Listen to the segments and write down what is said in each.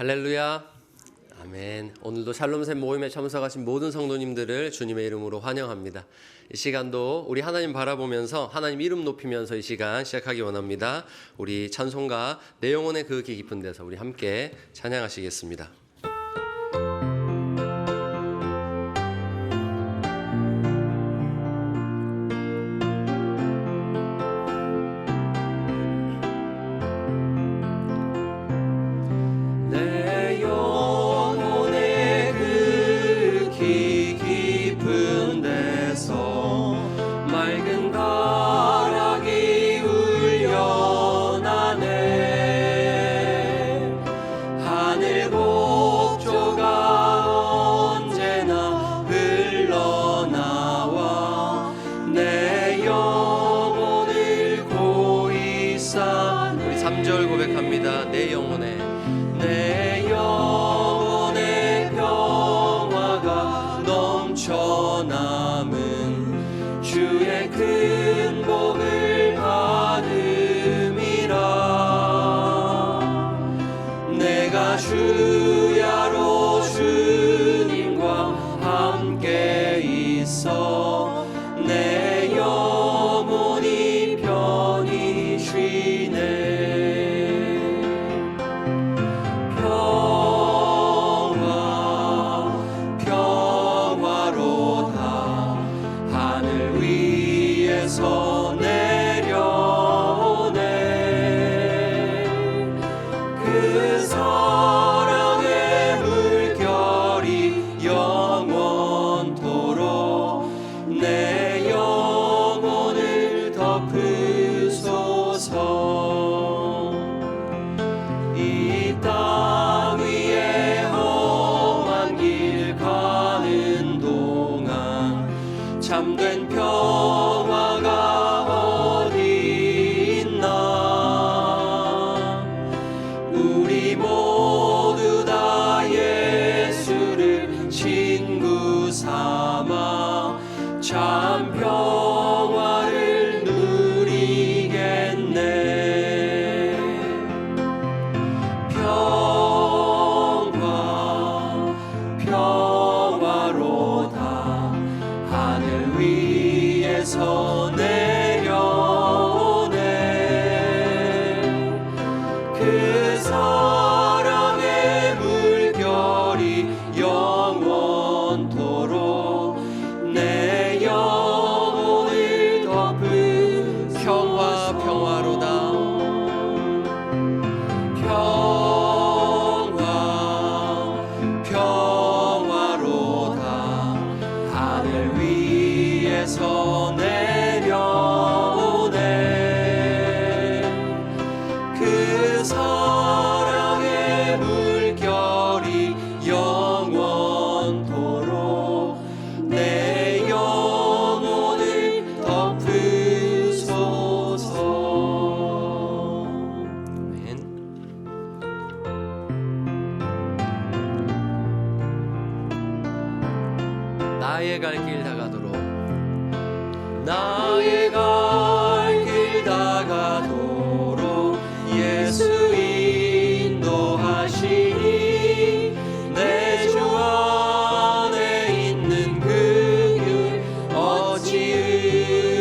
할렐루야. 아멘. 오늘도 샬롬샘 모임에 참석하신 모든 성도님들을 주님의 이름으로 환영합니다. 이 시간도 우리 하나님 바라보면서 하나님 이름 높이면서 이 시간 시작하기 원합니다. 우리 찬송가 내 영혼의 그 깊은 데서 우리 함께 찬양하시겠습니다. 주야로 주님과 함께 있어 내 영혼이 편히 쉬네. 평화로다 하늘 위에서 내려오네. 그 사랑의 물결이 영원토록 내 영혼을 덮으소서. 이 땅 위에 험한 길 가는 동안 참된 평화가 어디 있나. 우리 모두 다 예수를 친구 삼아 참 평화를 누리겠네. 평화로다 하늘 위에서 내려오네. 그 사랑의 물결이 영원토록 내 영혼을 덮은 평화로다. 평화로다 하늘 위에서 내려오네. 그 사랑의 물결이 영원토록 내 영혼을 덮으소서. 아멘. 나의 갈 길 다가도록 나의 갈 길 다가도록 예수 인도하시니 내 주 안에 있는 그 길 어찌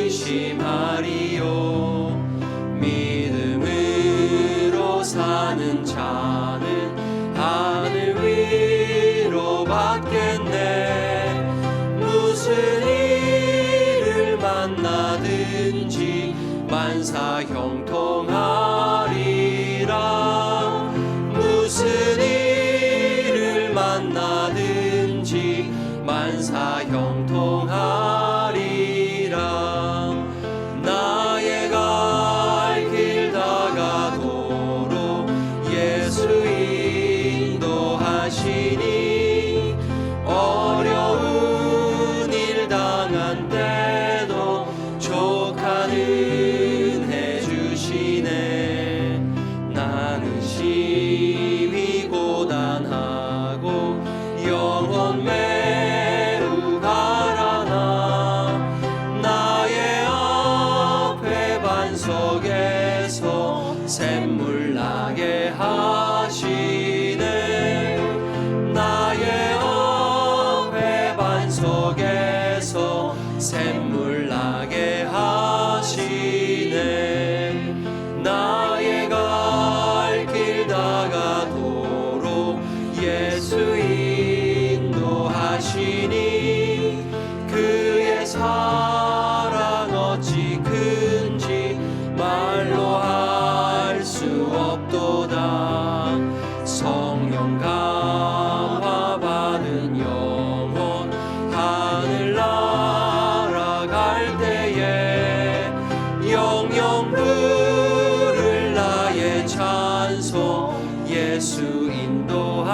의심하리요. 믿음으로 사는 자는 하늘 위로 받겠네. 무슨 일을 만나든지 만사 형통하리라. 무슨 일을 만나든지 만사 형통하리라. 나의 갈 길 다가도록 예수 인도하시니 어려운 일 당한 때도 족한 은혜 주시니 샘물 나게 하시네. 나의 갈 길 다가도록 예수 인도하시니 그의 사랑 어찌 큰지 말로 할 수 없도다. 성령 감화 받은 영혼 하늘 날아갈 때에 영영 부를 나의 찬송 예수 인도하셨네.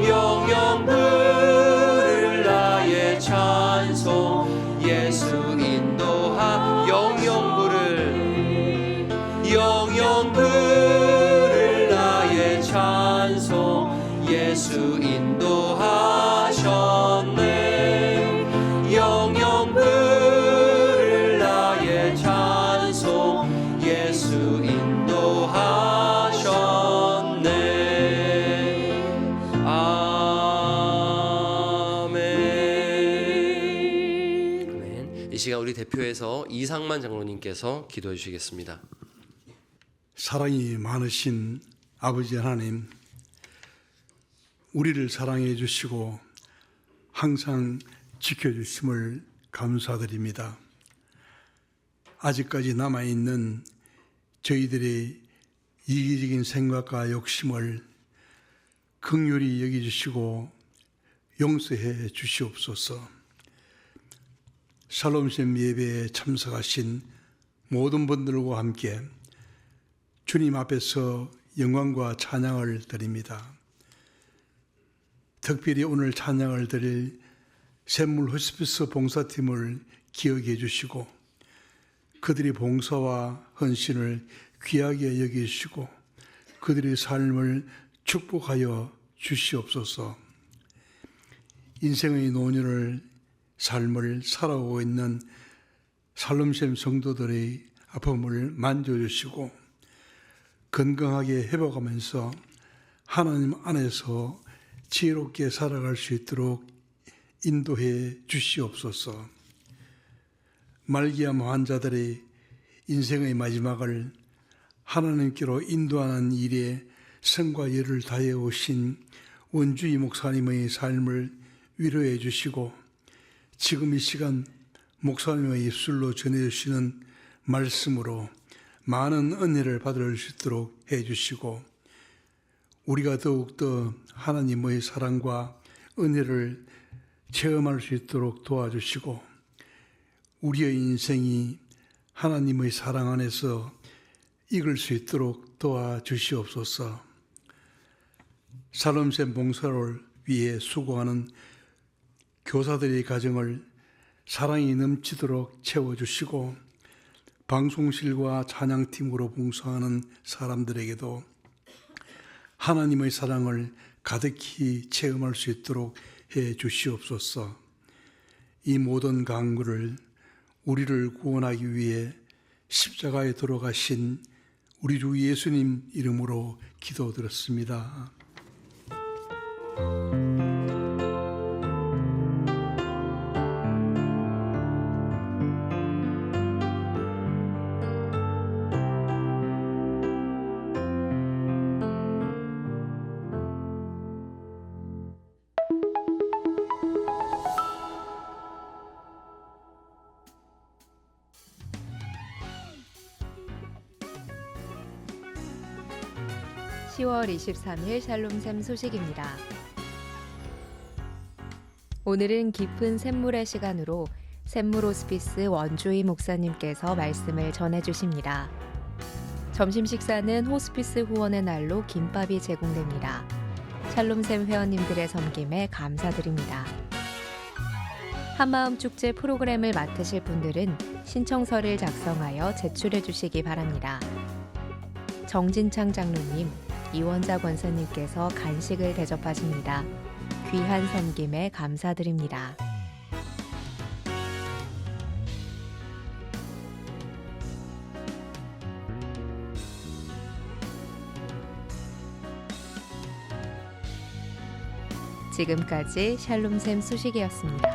영영 부를 나의 찬송 예수 영영 부를 나의 찬송 예수 인도하셨네. 영영 부를 나의 찬송 예수 인도하셨네. 아멘. 이 시간 우리 대표에서 이상만 장로님께서 기도해 주시겠습니다. 사랑이 많으신 아버지 하나님, 우리를 사랑해 주시고 항상 지켜주심을 감사드립니다. 아직까지 남아있는 저희들의 이기적인 생각과 욕심을 긍휼히 여겨주시고 용서해 주시옵소서. 샬롬샘 예배에 참석하신 모든 분들과 함께 주님 앞에서 영광과 찬양을 드립니다. 특별히 오늘 찬양을 드릴 샘물 호스피스 봉사팀을 기억해 주시고 그들의 봉사와 헌신을 귀하게 여기시고 그들의 삶을 축복하여 주시옵소서. 인생의 노년을 삶을 살아오고 있는 샬롬샘 성도들의 아픔을 만져주시고 건강하게 회복하면서 하나님 안에서 지혜롭게 살아갈 수 있도록 인도해 주시옵소서. 말기암 환자들의 인생의 마지막을 하나님께로 인도하는 일에 성과 열을 다해 오신 원주희 목사님의 삶을 위로해 주시고 지금 이 시간 목사님의 입술로 전해주시는 말씀으로 많은 은혜를 받을 수 있도록 해주시고 우리가 더욱더 하나님의 사랑과 은혜를 체험할 수 있도록 도와주시고 우리의 인생이 하나님의 사랑 안에서 익을 수 있도록 도와주시옵소서. 샬롬샘 봉사를 위해 수고하는 교사들의 가정을 사랑이 넘치도록 채워주시고 방송실과 찬양팀으로 봉사하는 사람들에게도 하나님의 사랑을 가득히 체험할 수 있도록 해 주시옵소서. 이 모든 간구를 우리를 구원하기 위해 십자가에 돌아가신 우리 주 예수님 이름으로 기도드렸습니다. 10월 23일 샬롬샘 소식입니다. 오늘은 깊은 샘물의 시간으로 샘물 호스피스 원주희 목사님께서 말씀을 전해주십니다. 점심 식사는 호스피스 후원의 날로 김밥이 제공됩니다. 샬롬샘 회원님들의 섬김에 감사드립니다. 한마음 축제 프로그램을 맡으실 분들은 신청서를 작성하여 제출해 주시기 바랍니다. 정진창 장로님, 이원자 권사님께서 간식을 대접하십니다. 귀한 섬김에 감사드립니다. 지금까지 샬롬샘 수식이었습니다.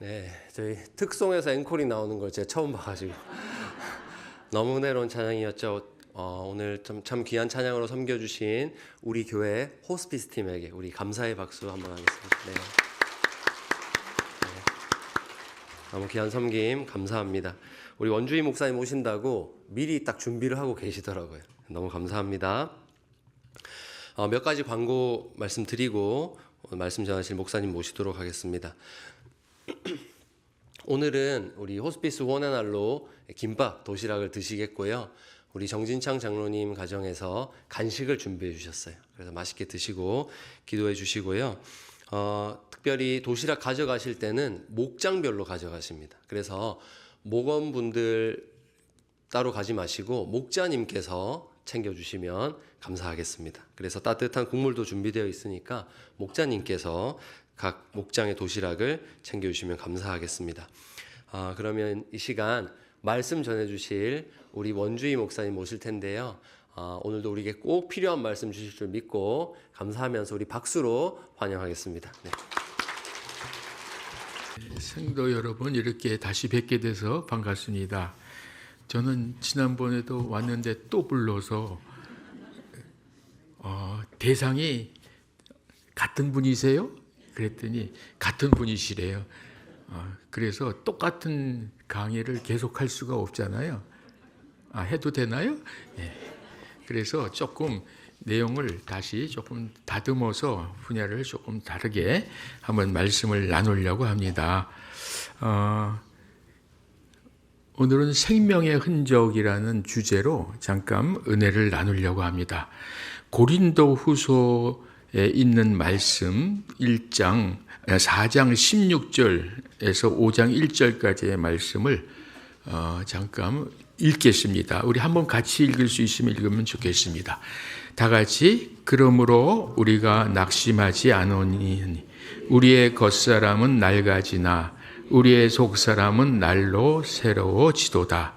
네, 저희 특송에서 앵콜이 나오는 걸 제가 처음 봐가지고 너무 은혜로운 찬양이었죠. 오늘 참 귀한 찬양으로 섬겨주신 우리 교회 호스피스 팀에게 우리 감사의 박수 한번 하겠습니다. 네. 너무 귀한 섬김 감사합니다. 우리 원주희 목사님 오신다고 미리 딱 준비를 하고 계시더라고요. 너무 감사합니다. 몇 가지 광고 말씀드리고 말씀 전하실 목사님 모시도록 하겠습니다. 오늘은 우리 호스피스 원앤알로 김밥, 도시락을 드시겠고요. 우리 정진창 장로님 가정에서 간식을 준비해 주셨어요. 그래서 맛있게 드시고 기도해 주시고요. 특별히 도시락 가져가실 때는 목장별로 가져가십니다. 그래서 목원분들 따로 가지 마시고 목자님께서 챙겨주시면 감사하겠습니다. 그래서 따뜻한 국물도 준비되어 있으니까 목자님께서 각 목장의 도시락을 챙겨주시면 감사하겠습니다. 그러면 이 시간 말씀 전해주실 우리 원주희 목사님 모실 텐데요. 오늘도 우리에게 꼭 필요한 말씀 주실 줄 믿고 감사하면서 우리 박수로 환영하겠습니다. 네. 성도 여러분, 이렇게 다시 뵙게 돼서 반갑습니다. 저는 지난번에도 왔는데 또 불러서 대상이 같은 분이세요? 그랬더니 같은 분이시래요. 그래서 똑같은 강의를 계속할 수가 없잖아요. 해도 되나요? 네. 그래서 조금 내용을 다시 조금 다듬어서 분야를 조금 다르게 한번 말씀을 나누려고 합니다. 오늘은 생명의 흔적이라는 주제로 잠깐 은혜를 나누려고 합니다. 고린도 후서에 있는 말씀 4장 16절에서 5장 1절까지의 말씀을 잠깐 읽겠습니다. 우리 한번 같이 읽을 수 있으면 읽으면 좋겠습니다. 다 같이 그러므로 우리가 낙심하지 않으니 우리의 겉사람은 낡아지나 우리의 속사람은 날로 새로워지도다.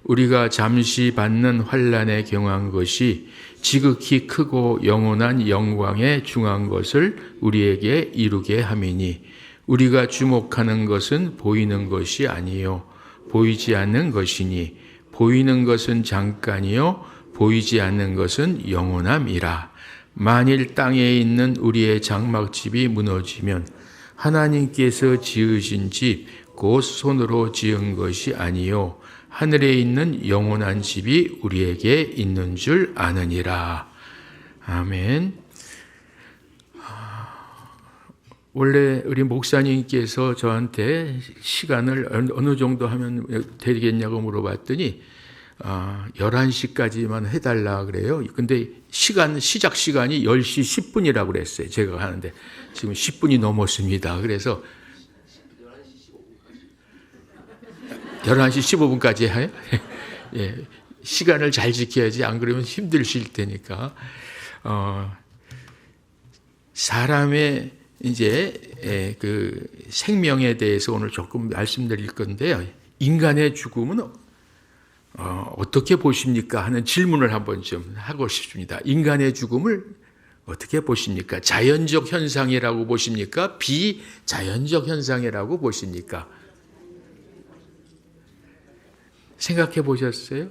우리가 잠시 받는 환난에 경한 것이 지극히 크고 영원한 영광에 중한 것을 우리에게 이루게 함이니 우리가 주목하는 것은 보이는 것이 아니요 보이지 않는 것이니 보이는 것은 잠깐이요 보이지 않는 것은 영원함이라. 만일 땅에 있는 우리의 장막집이 무너지면 하나님께서 지으신 집 곧 손으로 지은 것이 아니요 하늘에 있는 영원한 집이 우리에게 있는 줄 아느니라. 아멘. 원래 우리 목사님께서 저한테 시간을 어느 정도 하면 되겠냐고 물어봤더니 11시까지만 해달라 그래요. 근데 시작 시간이 10시 10분이라고 그랬어요. 제가 하는데 지금 10분이 넘었습니다. 그래서 11시 15분까지 해요? 예, 시간을 잘 지켜야지 안 그러면 힘드실 테니까. 사람의 이제 그 생명에 대해서 오늘 조금 말씀드릴 건데요. 인간의 죽음은 어떻게 보십니까? 하는 질문을 한번 좀 하고 싶습니다. 인간의 죽음을 어떻게 보십니까? 자연적 현상이라고 보십니까? 비자연적 현상이라고 보십니까? 생각해 보셨어요?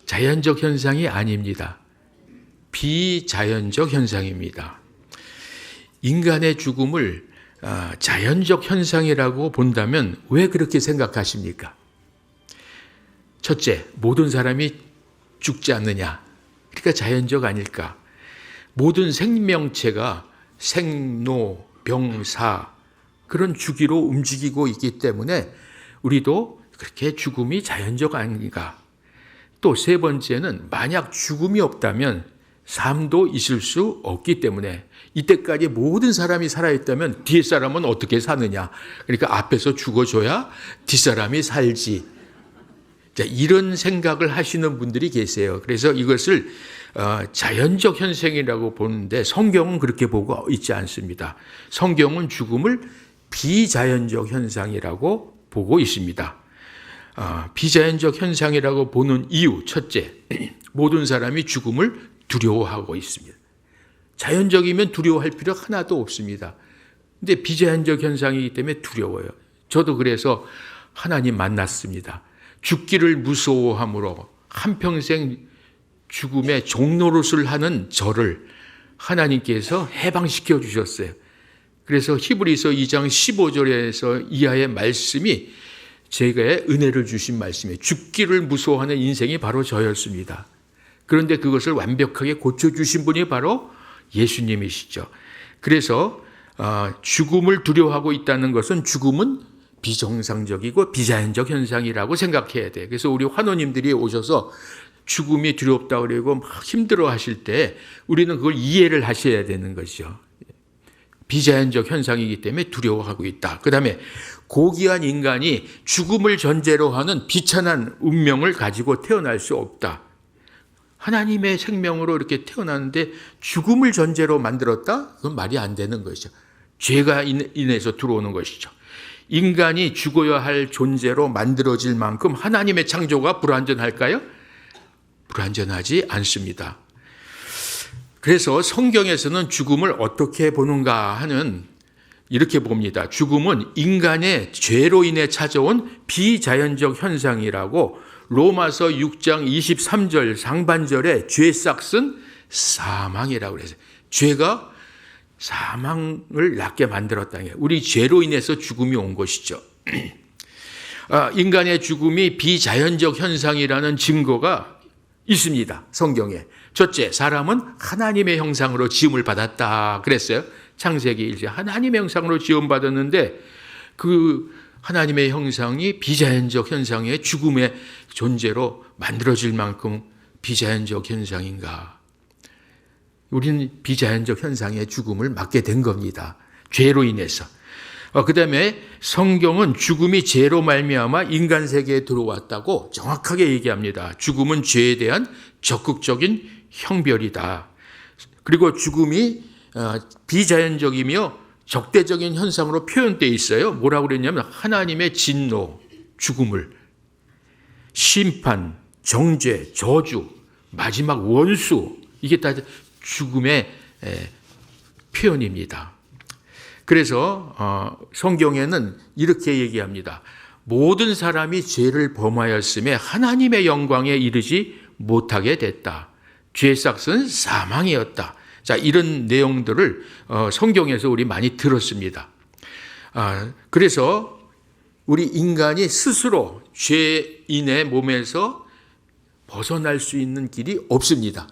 자연적 현상이 아닙니다. 비자연적 현상입니다. 인간의 죽음을 자연적 현상이라고 본다면 왜 그렇게 생각하십니까? 첫째, 모든 사람이 죽지 않느냐? 그러니까 자연적 아닐까? 모든 생명체가 생로, 병사 그런 주기로 움직이고 있기 때문에 우리도 그렇게 죽음이 자연적 아닌가? 또 세 번째는 만약 죽음이 없다면 삶도 있을 수 없기 때문에 이때까지 모든 사람이 살아있다면 뒤에 사람은 어떻게 사느냐? 그러니까 앞에서 죽어줘야 뒷사람이 살지. 자, 이런 생각을 하시는 분들이 계세요. 그래서 이것을 자연적 현상이라고 보는데 성경은 그렇게 보고 있지 않습니다. 성경은 죽음을 비자연적 현상이라고 보고 있습니다. 비자연적 현상이라고 보는 이유, 첫째, 모든 사람이 죽음을 두려워하고 있습니다. 자연적이면 두려워할 필요 하나도 없습니다. 근데 비자연적 현상이기 때문에 두려워요. 저도 그래서 하나님 만났습니다. 죽기를 무서워함으로 한평생 죽음의 종노릇을 하는 저를 하나님께서 해방시켜 주셨어요. 그래서 히브리서 2장 15절에서 이하의 말씀이 제게 은혜를 주신 말씀이에요. 죽기를 무서워하는 인생이 바로 저였습니다. 그런데 그것을 완벽하게 고쳐주신 분이 바로 예수님이시죠. 그래서 죽음을 두려워하고 있다는 것은 죽음은 비정상적이고 비자연적 현상이라고 생각해야 돼요. 그래서 우리 환우님들이 오셔서 죽음이 두렵다 그러고 막 힘들어 하실 때 우리는 그걸 이해를 하셔야 되는 것이죠. 비자연적 현상이기 때문에 두려워하고 있다. 그 다음에 고귀한 인간이 죽음을 전제로 하는 비천한 운명을 가지고 태어날 수 없다. 하나님의 생명으로 이렇게 태어났는데 죽음을 전제로 만들었다? 그건 말이 안 되는 것이죠. 죄가 인해서 들어오는 것이죠. 인간이 죽어야 할 존재로 만들어질 만큼 하나님의 창조가 불완전할까요? 불완전하지 않습니다. 그래서 성경에서는 죽음을 어떻게 보는가 하는 이렇게 봅니다. 죽음은 인간의 죄로 인해 찾아온 비자연적 현상이라고 로마서 6장 23절 상반절에 죄 싹은 사망이라고 그랬어요. 죄가 사망을 낳게 만들었다는 게 우리 죄로 인해서 죽음이 온 것이죠. 인간의 죽음이 비자연적 현상이라는 증거가 있습니다. 성경에. 첫째, 사람은 하나님의 형상으로 지음을 받았다 그랬어요. 창세기 1장 하나님의 형상으로 지음받았는데 그 하나님의 형상이 비자연적 현상의 죽음의 존재로 만들어질 만큼 비자연적 현상인가? 우리는 비자연적 현상의 죽음을 맞게 된 겁니다. 죄로 인해서. 그 다음에 성경은 죽음이 죄로 말미암아 인간 세계에 들어왔다고 정확하게 얘기합니다. 죽음은 죄에 대한 적극적인 형별이다. 그리고 죽음이 비자연적이며 적대적인 현상으로 표현되어 있어요. 뭐라고 그랬냐면 하나님의 진노, 죽음을, 심판, 정죄, 저주, 마지막 원수, 이게 다 죽음의 표현입니다. 그래서 성경에는 이렇게 얘기합니다. 모든 사람이 죄를 범하였음에 하나님의 영광에 이르지 못하게 됐다. 죄의 싹은 사망이었다. 자, 이런 내용들을 성경에서 우리 많이 들었습니다. 그래서 우리 인간이 스스로 죄인의 몸에서 벗어날 수 있는 길이 없습니다.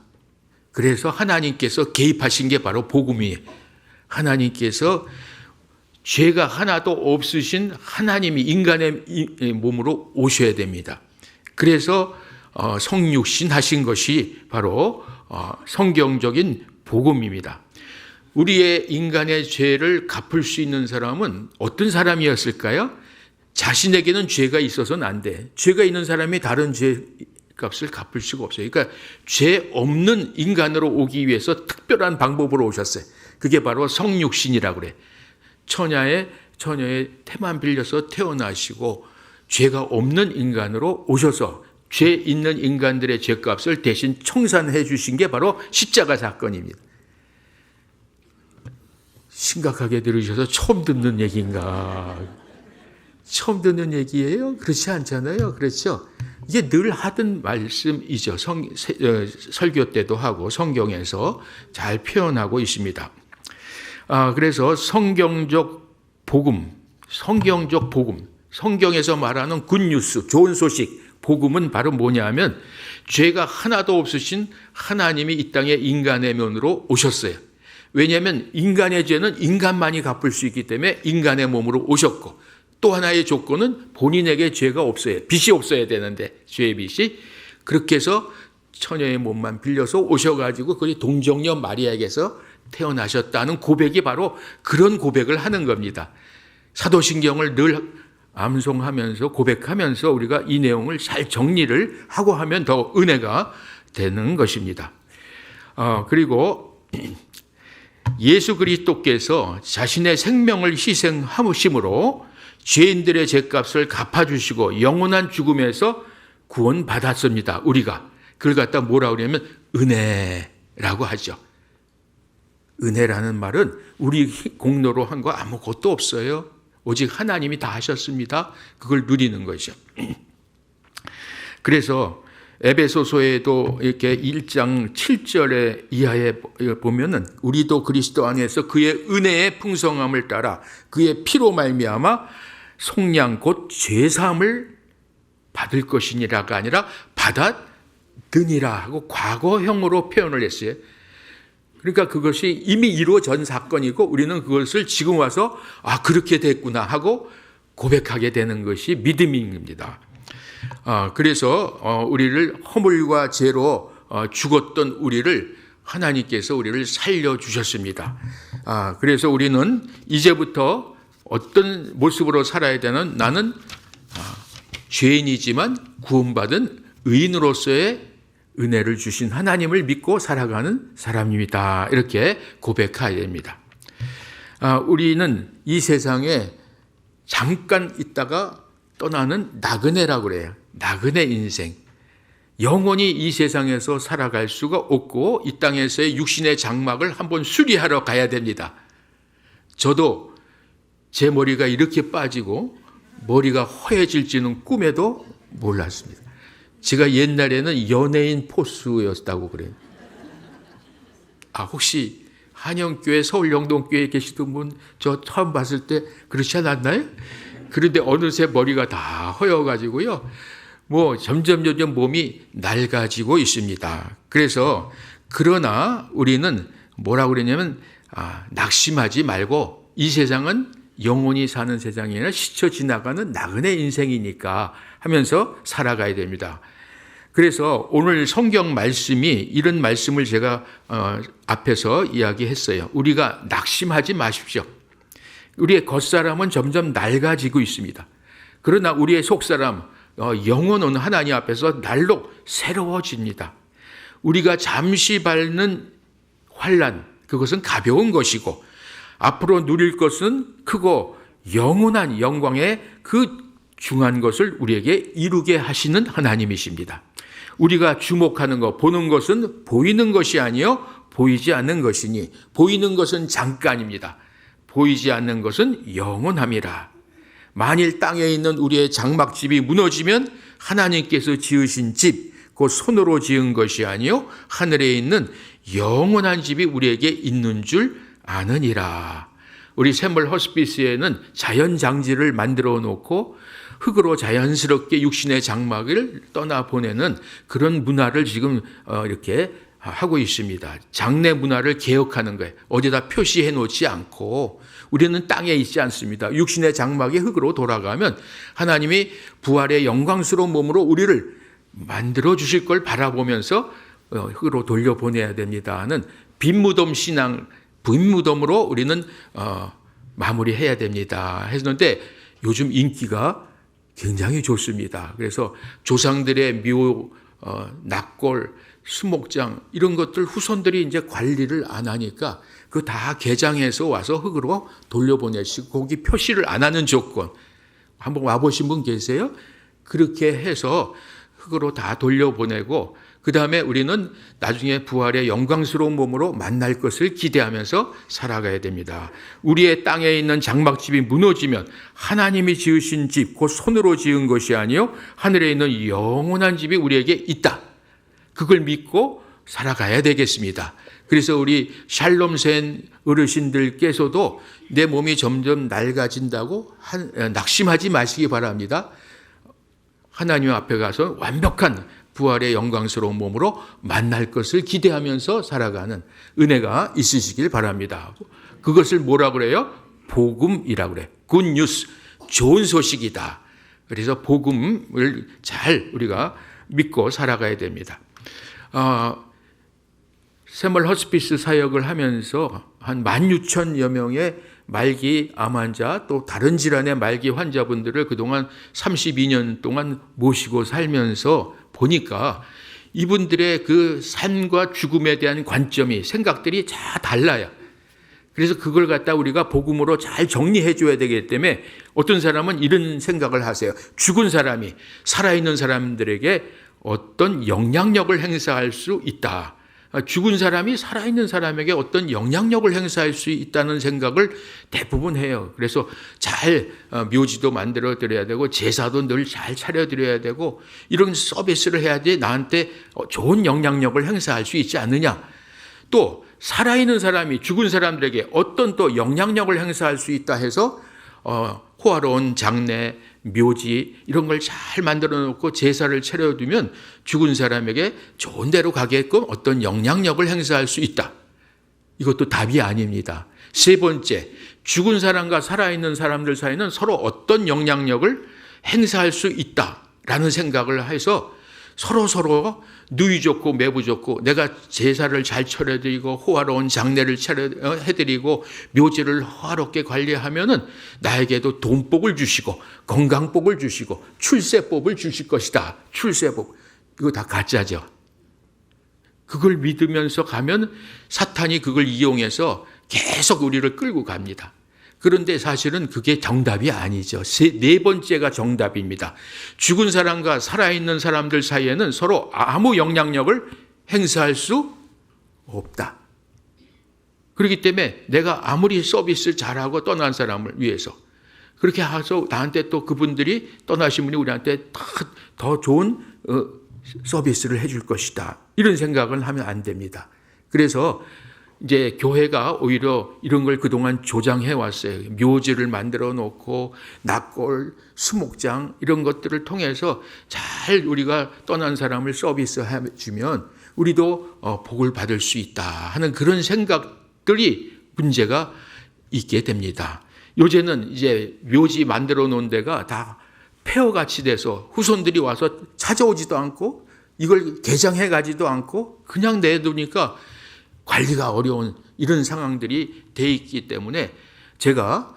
그래서 하나님께서 개입하신 게 바로 복음이에요. 하나님께서 죄가 하나도 없으신 하나님이 인간의 몸으로 오셔야 됩니다. 그래서 성육신 하신 것이 바로 성경적인 복음입니다. 우리의 인간의 죄를 갚을 수 있는 사람은 어떤 사람이었을까요? 자신에게는 죄가 있어서는 안 돼. 죄가 있는 사람이 다른 죄 값을 갚을 수가 없어요. 그러니까 죄 없는 인간으로 오기 위해서 특별한 방법으로 오셨어요. 그게 바로 성육신이라고 그래. 처녀의 태만 빌려서 태어나시고 죄가 없는 인간으로 오셔서 죄 있는 인간들의 죄값을 대신 청산해 주신 게 바로 십자가 사건입니다. 심각하게 들으셔서 처음 듣는 얘기인가? 처음 듣는 얘기예요? 그렇지 않잖아요. 그렇죠? 이게 늘 하던 말씀이죠. 설교 때도 하고 성경에서 잘 표현하고 있습니다. 그래서 성경적 복음, 성경에서 말하는 굿뉴스, 좋은 소식, 복음은 바로 뭐냐면 죄가 하나도 없으신 하나님이 이 땅에 인간의 면으로 오셨어요. 왜냐하면 인간의 죄는 인간만이 갚을 수 있기 때문에 인간의 몸으로 오셨고, 또 하나의 조건은 본인에게 죄가 없어요. 빚이 없어야 되는데, 죄의 빚이. 그렇게 해서 처녀의 몸만 빌려서 오셔가지고 거기 동정녀 마리아에게서 태어나셨다는 고백이 바로 그런 고백을 하는 겁니다. 사도신경을 늘 암송하면서 고백하면서 우리가 이 내용을 잘 정리를 하고 하면 더 은혜가 되는 것입니다. 그리고 예수 그리스도께서 자신의 생명을 희생하심으로 죄인들의 죄값을 갚아주시고 영원한 죽음에서 구원받았습니다. 우리가 그걸 갖다 뭐라고 그러냐면 은혜라고 하죠. 은혜라는 말은 우리 공로로 한 거 아무것도 없어요. 오직 하나님이 다 하셨습니다. 그걸 누리는 거죠. 그래서 에베소서에도 이렇게 1장 7절에 이하에 보면은 우리도 그리스도 안에서 그의 은혜의 풍성함을 따라 그의 피로 말미암아 속량 곧 죄사함을 받을 것이니라가 아니라 받았느니라 하고 과거형으로 표현을 했어요. 그러니까 그것이 이미 이루어진 사건이고 우리는 그것을 지금 와서 그렇게 됐구나 하고 고백하게 되는 것이 믿음입니다. 그래서 우리를 허물과 죄로 죽었던 우리를 하나님께서 우리를 살려주셨습니다. 그래서 우리는 이제부터 어떤 모습으로 살아야 되는 나는 죄인이지만 구원받은 의인으로서의 은혜를 주신 하나님을 믿고 살아가는 사람입니다. 이렇게 고백해야 됩니다. 우리는 이 세상에 잠깐 있다가 떠나는 나그네라고 그래요. 나그네 인생. 영원히 이 세상에서 살아갈 수가 없고 이 땅에서의 육신의 장막을 한번 수리하러 가야 됩니다. 저도 제 머리가 이렇게 빠지고 머리가 허해질지는 꿈에도 몰랐습니다. 제가 옛날에는 연예인 포스였다고 그래요. 혹시 한영교회 서울영동교회에 계시던 분 저 처음 봤을 때 그렇지 않았나요? 그런데 어느새 머리가 다 허여가지고요. 점점 몸이 낡아지고 있습니다. 그래서 그러나 우리는 뭐라고 그러냐면 낙심하지 말고 이 세상은 영원히 사는 세상이 아니라 스쳐 지나가는 나그네 인생이니까 하면서 살아가야 됩니다. 그래서 오늘 성경 말씀이 이런 말씀을 제가 앞에서 이야기했어요. 우리가 낙심하지 마십시오. 우리의 겉사람은 점점 낡아지고 있습니다. 그러나 우리의 속사람, 영혼은 하나님 앞에서 날로 새로워집니다. 우리가 잠시 밟는 환난, 그것은 가벼운 것이고 앞으로 누릴 것은 크고 영원한 영광의 그 중한 것을 우리에게 이루게 하시는 하나님이십니다. 우리가 주목하는 것, 보는 것은 보이는 것이 아니요 보이지 않는 것이니 보이는 것은 잠깐입니다. 보이지 않는 것은 영원함이라. 만일 땅에 있는 우리의 장막집이 무너지면 하나님께서 지으신 집, 곧 손으로 지은 것이 아니요 하늘에 있는 영원한 집이 우리에게 있는 줄 아느니라. 우리 샘물 허스피스에는 자연장지를 만들어 놓고 흙으로 자연스럽게 육신의 장막을 떠나보내는 그런 문화를 지금 이렇게 하고 있습니다. 장례 문화를 개혁하는 거예요. 어디다 표시해 놓지 않고 우리는 땅에 있지 않습니다. 육신의 장막이 흙으로 돌아가면 하나님이 부활의 영광스러운 몸으로 우리를 만들어 주실 걸 바라보면서 흙으로 돌려보내야 됩니다 하는 빈무덤 신앙, 빈무덤으로 우리는 마무리해야 됩니다 했는데 요즘 인기가 굉장히 좋습니다. 그래서 조상들의 묘, 낙골, 수목장 이런 것들 후손들이 이제 관리를 안 하니까 그 다 개장해서 와서 흙으로 돌려보내시고 거기 표시를 안 하는 조건. 한번 와보신 분 계세요? 그렇게 해서 흙으로 다 돌려보내고 그 다음에 우리는 나중에 부활의 영광스러운 몸으로 만날 것을 기대하면서 살아가야 됩니다. 우리의 땅에 있는 장막집이 무너지면 하나님이 지으신 집, 곧 손으로 지은 것이 아니요 하늘에 있는 영원한 집이 우리에게 있다. 그걸 믿고 살아가야 되겠습니다. 그래서 우리 샬롬센 어르신들께서도 내 몸이 점점 낡아진다고 낙심하지 마시기 바랍니다. 하나님 앞에 가서 완벽한 부활의 영광스러운 몸으로 만날 것을 기대하면서 살아가는 은혜가 있으시길 바랍니다. 그것을 뭐라고 그래요? 복음이라고 그래요. 굿뉴스, 좋은 소식이다. 그래서 복음을 잘 우리가 믿고 살아가야 됩니다. 샘물 허스피스 사역을 하면서 한 16,000여 명의 말기 암 환자 또 다른 질환의 말기 환자분들을 그동안 32년 동안 모시고 살면서 보니까 이분들의 그 삶과 죽음에 대한 관점이 생각들이 다 달라요. 그래서 그걸 갖다 우리가 복음으로 잘 정리해 줘야 되기 때문에 어떤 사람은 이런 생각을 하세요. 죽은 사람이 살아있는 사람들에게 어떤 영향력을 행사할 수 있다. 죽은 사람이 살아있는 사람에게 어떤 영향력을 행사할 수 있다는 생각을 대부분 해요. 그래서 잘 묘지도 만들어 드려야 되고 제사도 늘 잘 차려 드려야 되고 이런 서비스를 해야지 나한테 좋은 영향력을 행사할 수 있지 않느냐. 또 살아있는 사람이 죽은 사람들에게 어떤 또 영향력을 행사할 수 있다 해서 호화로운 장례, 묘지 이런 걸 잘 만들어 놓고 제사를 차려두면 죽은 사람에게 좋은 데로 가게끔 어떤 영향력을 행사할 수 있다. 이것도 답이 아닙니다. 세 번째, 죽은 사람과 살아있는 사람들 사이는 서로 어떤 영향력을 행사할 수 있다라는 생각을 해서 서로 누이 좋고 매부 좋고 내가 제사를 잘 차려드리고 호화로운 장례를 해드리고 묘지를 호화롭게 관리하면은 나에게도 돈복을 주시고 건강복을 주시고 출세복을 주실 것이다. 출세복. 이거 다 가짜죠. 그걸 믿으면서 가면 사탄이 그걸 이용해서 계속 우리를 끌고 갑니다. 그런데 사실은 그게 정답이 아니죠. 네 번째가 정답입니다. 죽은 사람과 살아있는 사람들 사이에는 서로 아무 영향력을 행사할 수 없다. 그렇기 때문에 내가 아무리 서비스 잘하고 떠난 사람을 위해서 그렇게 해서 나한테 또 그분들이 떠나신 분이 우리한테 더 좋은 서비스를 해줄 것이다. 이런 생각을 하면 안 됩니다. 그래서 이제 교회가 오히려 이런 걸 그동안 조장해 왔어요. 묘지를 만들어 놓고 낙골, 수목장 이런 것들을 통해서 잘 우리가 떠난 사람을 서비스해 주면 우리도 복을 받을 수 있다 하는 그런 생각들이 문제가 있게 됩니다. 요새는 이제 묘지 만들어 놓은 데가 다 폐허같이 돼서 후손들이 와서 찾아오지도 않고 이걸 개장해 가지도 않고 그냥 내두니까 관리가 어려운 이런 상황들이 돼 있기 때문에 제가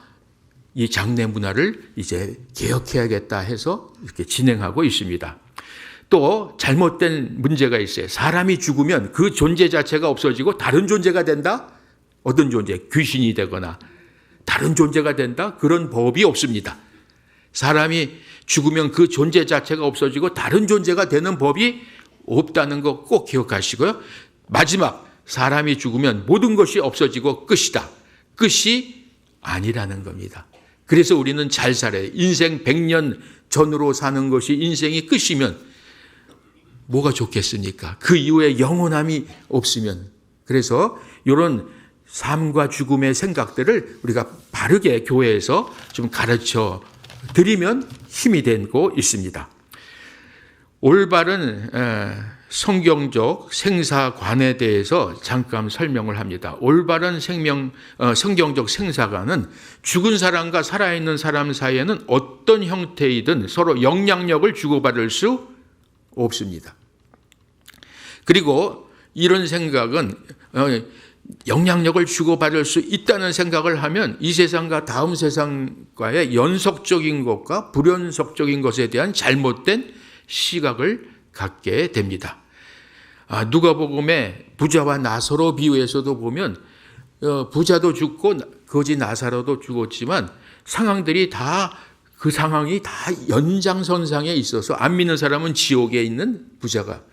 이 장례 문화를 이제 개혁해야겠다 해서 이렇게 진행하고 있습니다. 또 잘못된 문제가 있어요. 사람이 죽으면 그 존재 자체가 없어지고 다른 존재가 된다? 어떤 존재? 귀신이 되거나 다른 존재가 된다? 그런 법이 없습니다. 사람이 죽으면 그 존재 자체가 없어지고 다른 존재가 되는 법이 없다는 거 꼭 기억하시고요. 마지막, 사람이 죽으면 모든 것이 없어지고 끝이다. 끝이 아니라는 겁니다. 그래서 우리는 잘 살아요. 인생 100년 전으로 사는 것이 인생이 끝이면 뭐가 좋겠습니까? 그 이후에 영원함이 없으면. 그래서 이런 삶과 죽음의 생각들을 우리가 바르게 교회에서 좀 가르쳐 드리면 힘이 되고 있습니다. 올바른 성경적 생사관에 대해서 잠깐 설명을 합니다. 올바른 성경적 생사관은 죽은 사람과 살아있는 사람 사이에는 어떤 형태이든 서로 영향력을 주고받을 수 없습니다. 그리고 이런 생각은 영향력을 주고받을 수 있다는 생각을 하면 이 세상과 다음 세상과의 연속적인 것과 불연속적인 것에 대한 잘못된 시각을 갖게 됩니다. 누가복음의 부자와 나사로 비유에서도 보면 부자도 죽고 거지 나사로도 죽었지만 상황들이 다 그 상황이 다 연장선상에 있어서 안 믿는 사람은 지옥에 있는 부자가,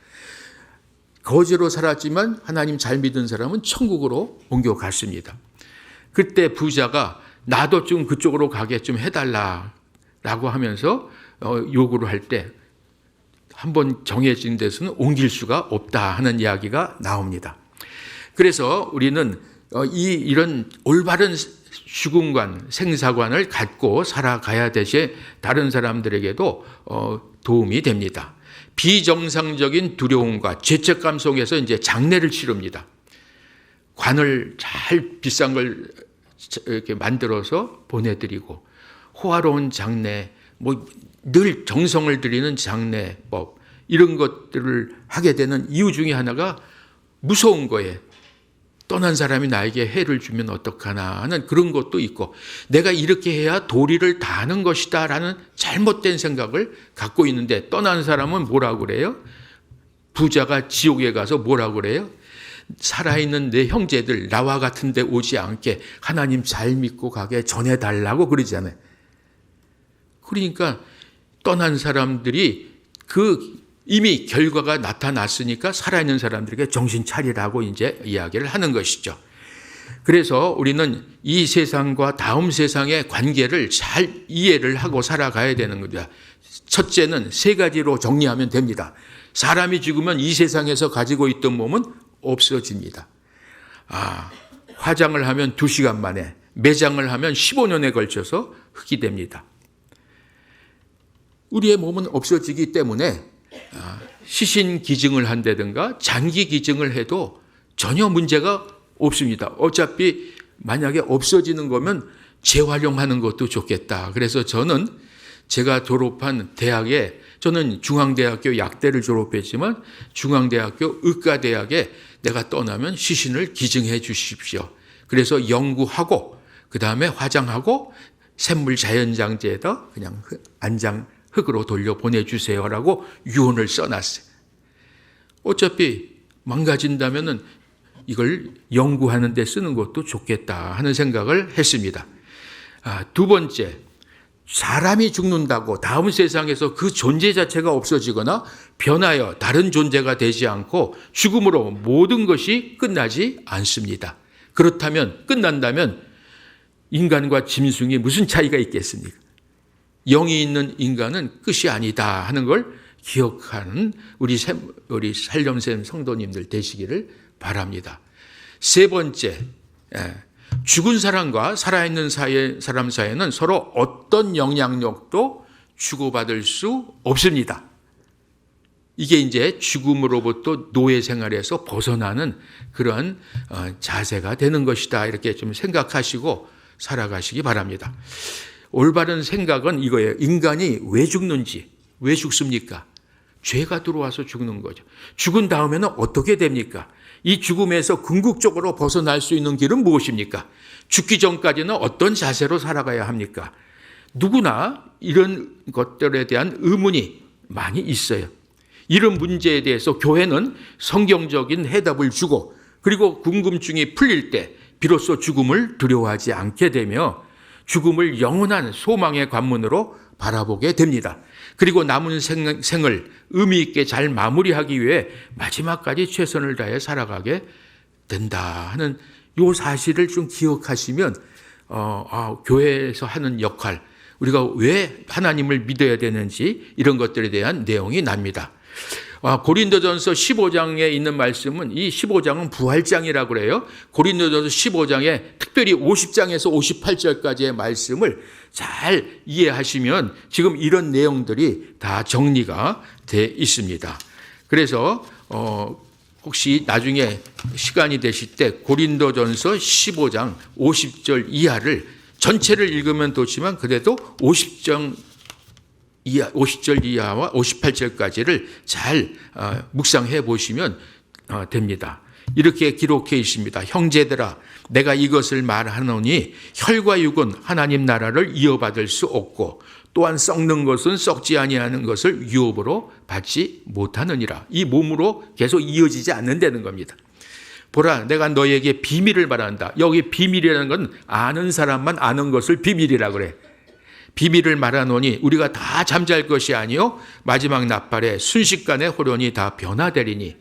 거지로 살았지만 하나님 잘 믿은 사람은 천국으로 옮겨갔습니다. 그때 부자가 나도 좀 그쪽으로 가게 좀 해달라라고 하면서 요구를 할 때 한번 정해진 데서는 옮길 수가 없다 하는 이야기가 나옵니다. 그래서 우리는 이런 올바른 죽음관, 생사관을 갖고 살아가야 되시 다른 사람들에게도 도움이 됩니다. 비정상적인 두려움과 죄책감 속에서 이제 장례를 치릅니다. 관을 잘 비싼 걸 이렇게 만들어서 보내드리고 호화로운 장례, 늘 정성을 들이는 장례법 이런 것들을 하게 되는 이유 중에 하나가 무서운 거예요. 떠난 사람이 나에게 해를 주면 어떡하나 하는 그런 것도 있고 내가 이렇게 해야 도리를 다하는 것이다 라는 잘못된 생각을 갖고 있는데 떠난 사람은 뭐라고 그래요? 부자가 지옥에 가서 뭐라고 그래요? 살아있는 내 형제들 나와 같은 데 오지 않게 하나님 잘 믿고 가게 전해달라고 그러잖아요. 그러니까 떠난 사람들이 그 이미 결과가 나타났으니까 살아있는 사람들에게 정신 차리라고 이제 이야기를 하는 것이죠. 그래서 우리는 이 세상과 다음 세상의 관계를 잘 이해를 하고 살아가야 되는 겁니다. 첫째는 세 가지로 정리하면 됩니다. 사람이 죽으면 이 세상에서 가지고 있던 몸은 없어집니다. 화장을 하면 2시간 만에, 매장을 하면 15년에 걸쳐서 흙이 됩니다. 우리의 몸은 없어지기 때문에 시신 기증을 한다든가 장기 기증을 해도 전혀 문제가 없습니다. 어차피 만약에 없어지는 거면 재활용하는 것도 좋겠다. 그래서 저는 제가 졸업한 대학에, 저는 중앙대학교 약대를 졸업했지만 중앙대학교 의과대학에 내가 떠나면 시신을 기증해 주십시오. 그래서 연구하고 그 다음에 화장하고 샘물 자연장제에다 그냥 안장 흙으로 돌려 보내주세요라고 유언을 써놨어요. 어차피 망가진다면은 이걸 연구하는 데 쓰는 것도 좋겠다 하는 생각을 했습니다. 두 번째, 사람이 죽는다고 다음 세상에서 그 존재 자체가 없어지거나 변하여 다른 존재가 되지 않고 죽음으로 모든 것이 끝나지 않습니다. 그렇다면, 끝난다면 인간과 짐승이 무슨 차이가 있겠습니까? 영이 있는 인간은 끝이 아니다 하는 걸 기억하는 우리 살렴샘 성도님들 되시기를 바랍니다. 세 번째, 죽은 사람과 살아있는 사람 사이에는 서로 어떤 영향력도 주고받을 수 없습니다. 이게 이제 죽음으로부터 노예 생활에서 벗어나는 그런 자세가 되는 것이다. 이렇게 좀 생각하시고 살아가시기 바랍니다. 올바른 생각은 이거예요. 인간이 왜 죽는지, 왜 죽습니까? 죄가 들어와서 죽는 거죠. 죽은 다음에는 어떻게 됩니까? 이 죽음에서 궁극적으로 벗어날 수 있는 길은 무엇입니까? 죽기 전까지는 어떤 자세로 살아가야 합니까? 누구나 이런 것들에 대한 의문이 많이 있어요. 이런 문제에 대해서 교회는 성경적인 해답을 주고, 그리고 궁금증이 풀릴 때 비로소 죽음을 두려워하지 않게 되며 죽음을 영원한 소망의 관문으로 바라보게 됩니다. 그리고 남은 생을 의미 있게 잘 마무리하기 위해 마지막까지 최선을 다해 살아가게 된다 하는 이 사실을 좀 기억하시면 교회에서 하는 역할, 우리가 왜 하나님을 믿어야 되는지 이런 것들에 대한 내용이 납니다. 고린도전서 15장에 있는 말씀은, 이 15장은 부활장이라고 그래요. 고린도전서 15장에 특별히 50장에서 58절까지의 말씀을 잘 이해하시면 지금 이런 내용들이 다 정리가 돼 있습니다. 그래서 혹시 나중에 시간이 되실 때 고린도전서 15장 50절 이하를 전체를 읽으면 좋지만 그래도 50절 이하와 58절까지를 잘 묵상해 보시면 됩니다. 이렇게 기록해 있습니다. 형제들아, 내가 이것을 말하노니 혈과 육은 하나님 나라를 이어받을 수 없고 또한 썩는 것은 썩지 아니하는 것을 유업으로 받지 못하느니라. 이 몸으로 계속 이어지지 않는다는 겁니다. 보라, 내가 너에게 비밀을 말한다. 여기 비밀이라는 건 아는 사람만 아는 것을 비밀이라 그래. 비밀을 말하노니 우리가 다 잠잘 것이 아니요 마지막 나팔에 순식간에 호련히 다 변화되리니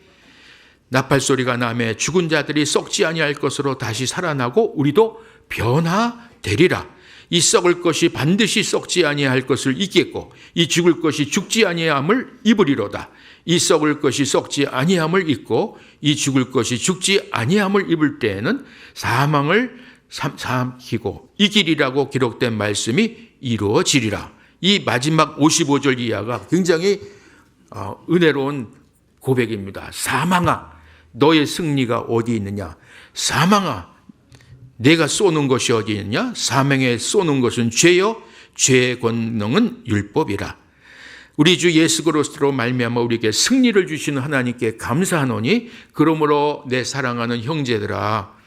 나팔 소리가 나매 죽은 자들이 썩지 아니할 것으로 다시 살아나고 우리도 변화되리라. 이 썩을 것이 반드시 썩지 아니할 것을 입겠고 이 죽을 것이 죽지 아니함을 입으리로다. 이 썩을 것이 썩지 아니함을 입고 이 죽을 것이 죽지 아니함을 입을 때에는 사망을 삼키고 이기리라고 기록된 말씀이 이루어지리라. 이 마지막 55절 이하가 굉장히 은혜로운 고백입니다. 사망아, 너의 승리가 어디 있느냐? 사망아, 내가 쏘는 것이 어디 있느냐? 사망에 쏘는 것은 죄요, 죄의 권능은 율법이라. 우리 주 예수 그리스도로 말미암아 우리에게 승리를 주시는 하나님께 감사하노니 그러므로 내 사랑하는 형제들아,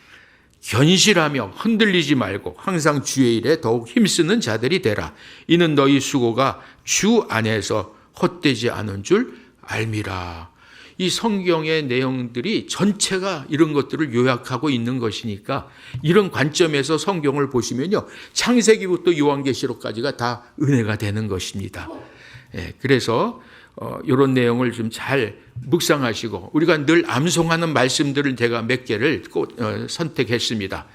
견실하며 흔들리지 말고 항상 주의 일에 더욱 힘쓰는 자들이 되라. 이는 너희 수고가 주 안에서 헛되지 않은 줄 알미라. 이 성경의 내용들이 전체가 이런 것들을 요약하고 있는 것이니까 이런 관점에서 성경을 보시면요, 창세기부터 요한계시록까지가 다 은혜가 되는 것입니다. 그래서 이런 내용을 좀 잘 묵상하시고 우리가 늘 암송하는 말씀들을 제가 몇 개를 꼭 선택했습니다.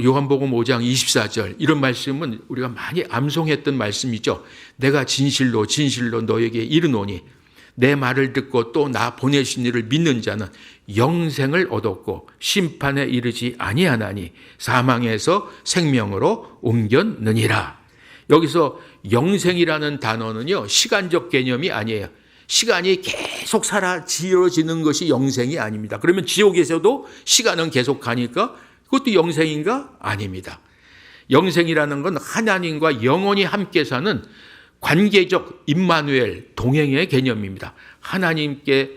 요한복음 5장 24절 이런 말씀은 우리가 많이 암송했던 말씀이죠. 내가 진실로 진실로 너에게 이르노니 내 말을 듣고 또 나 보내신 이를 믿는 자는 영생을 얻었고 심판에 이르지 아니하나니 사망에서 생명으로 옮겼느니라. 여기서 영생이라는 단어는요, 시간적 개념이 아니에요. 시간이 계속 사라지어지는 것이 영생이 아닙니다. 그러면 지옥에서도 시간은 계속 가니까 그것도 영생인가? 아닙니다. 영생이라는 건 하나님과 영원히 함께 사는 관계적 임마누엘 동행의 개념입니다. 하나님께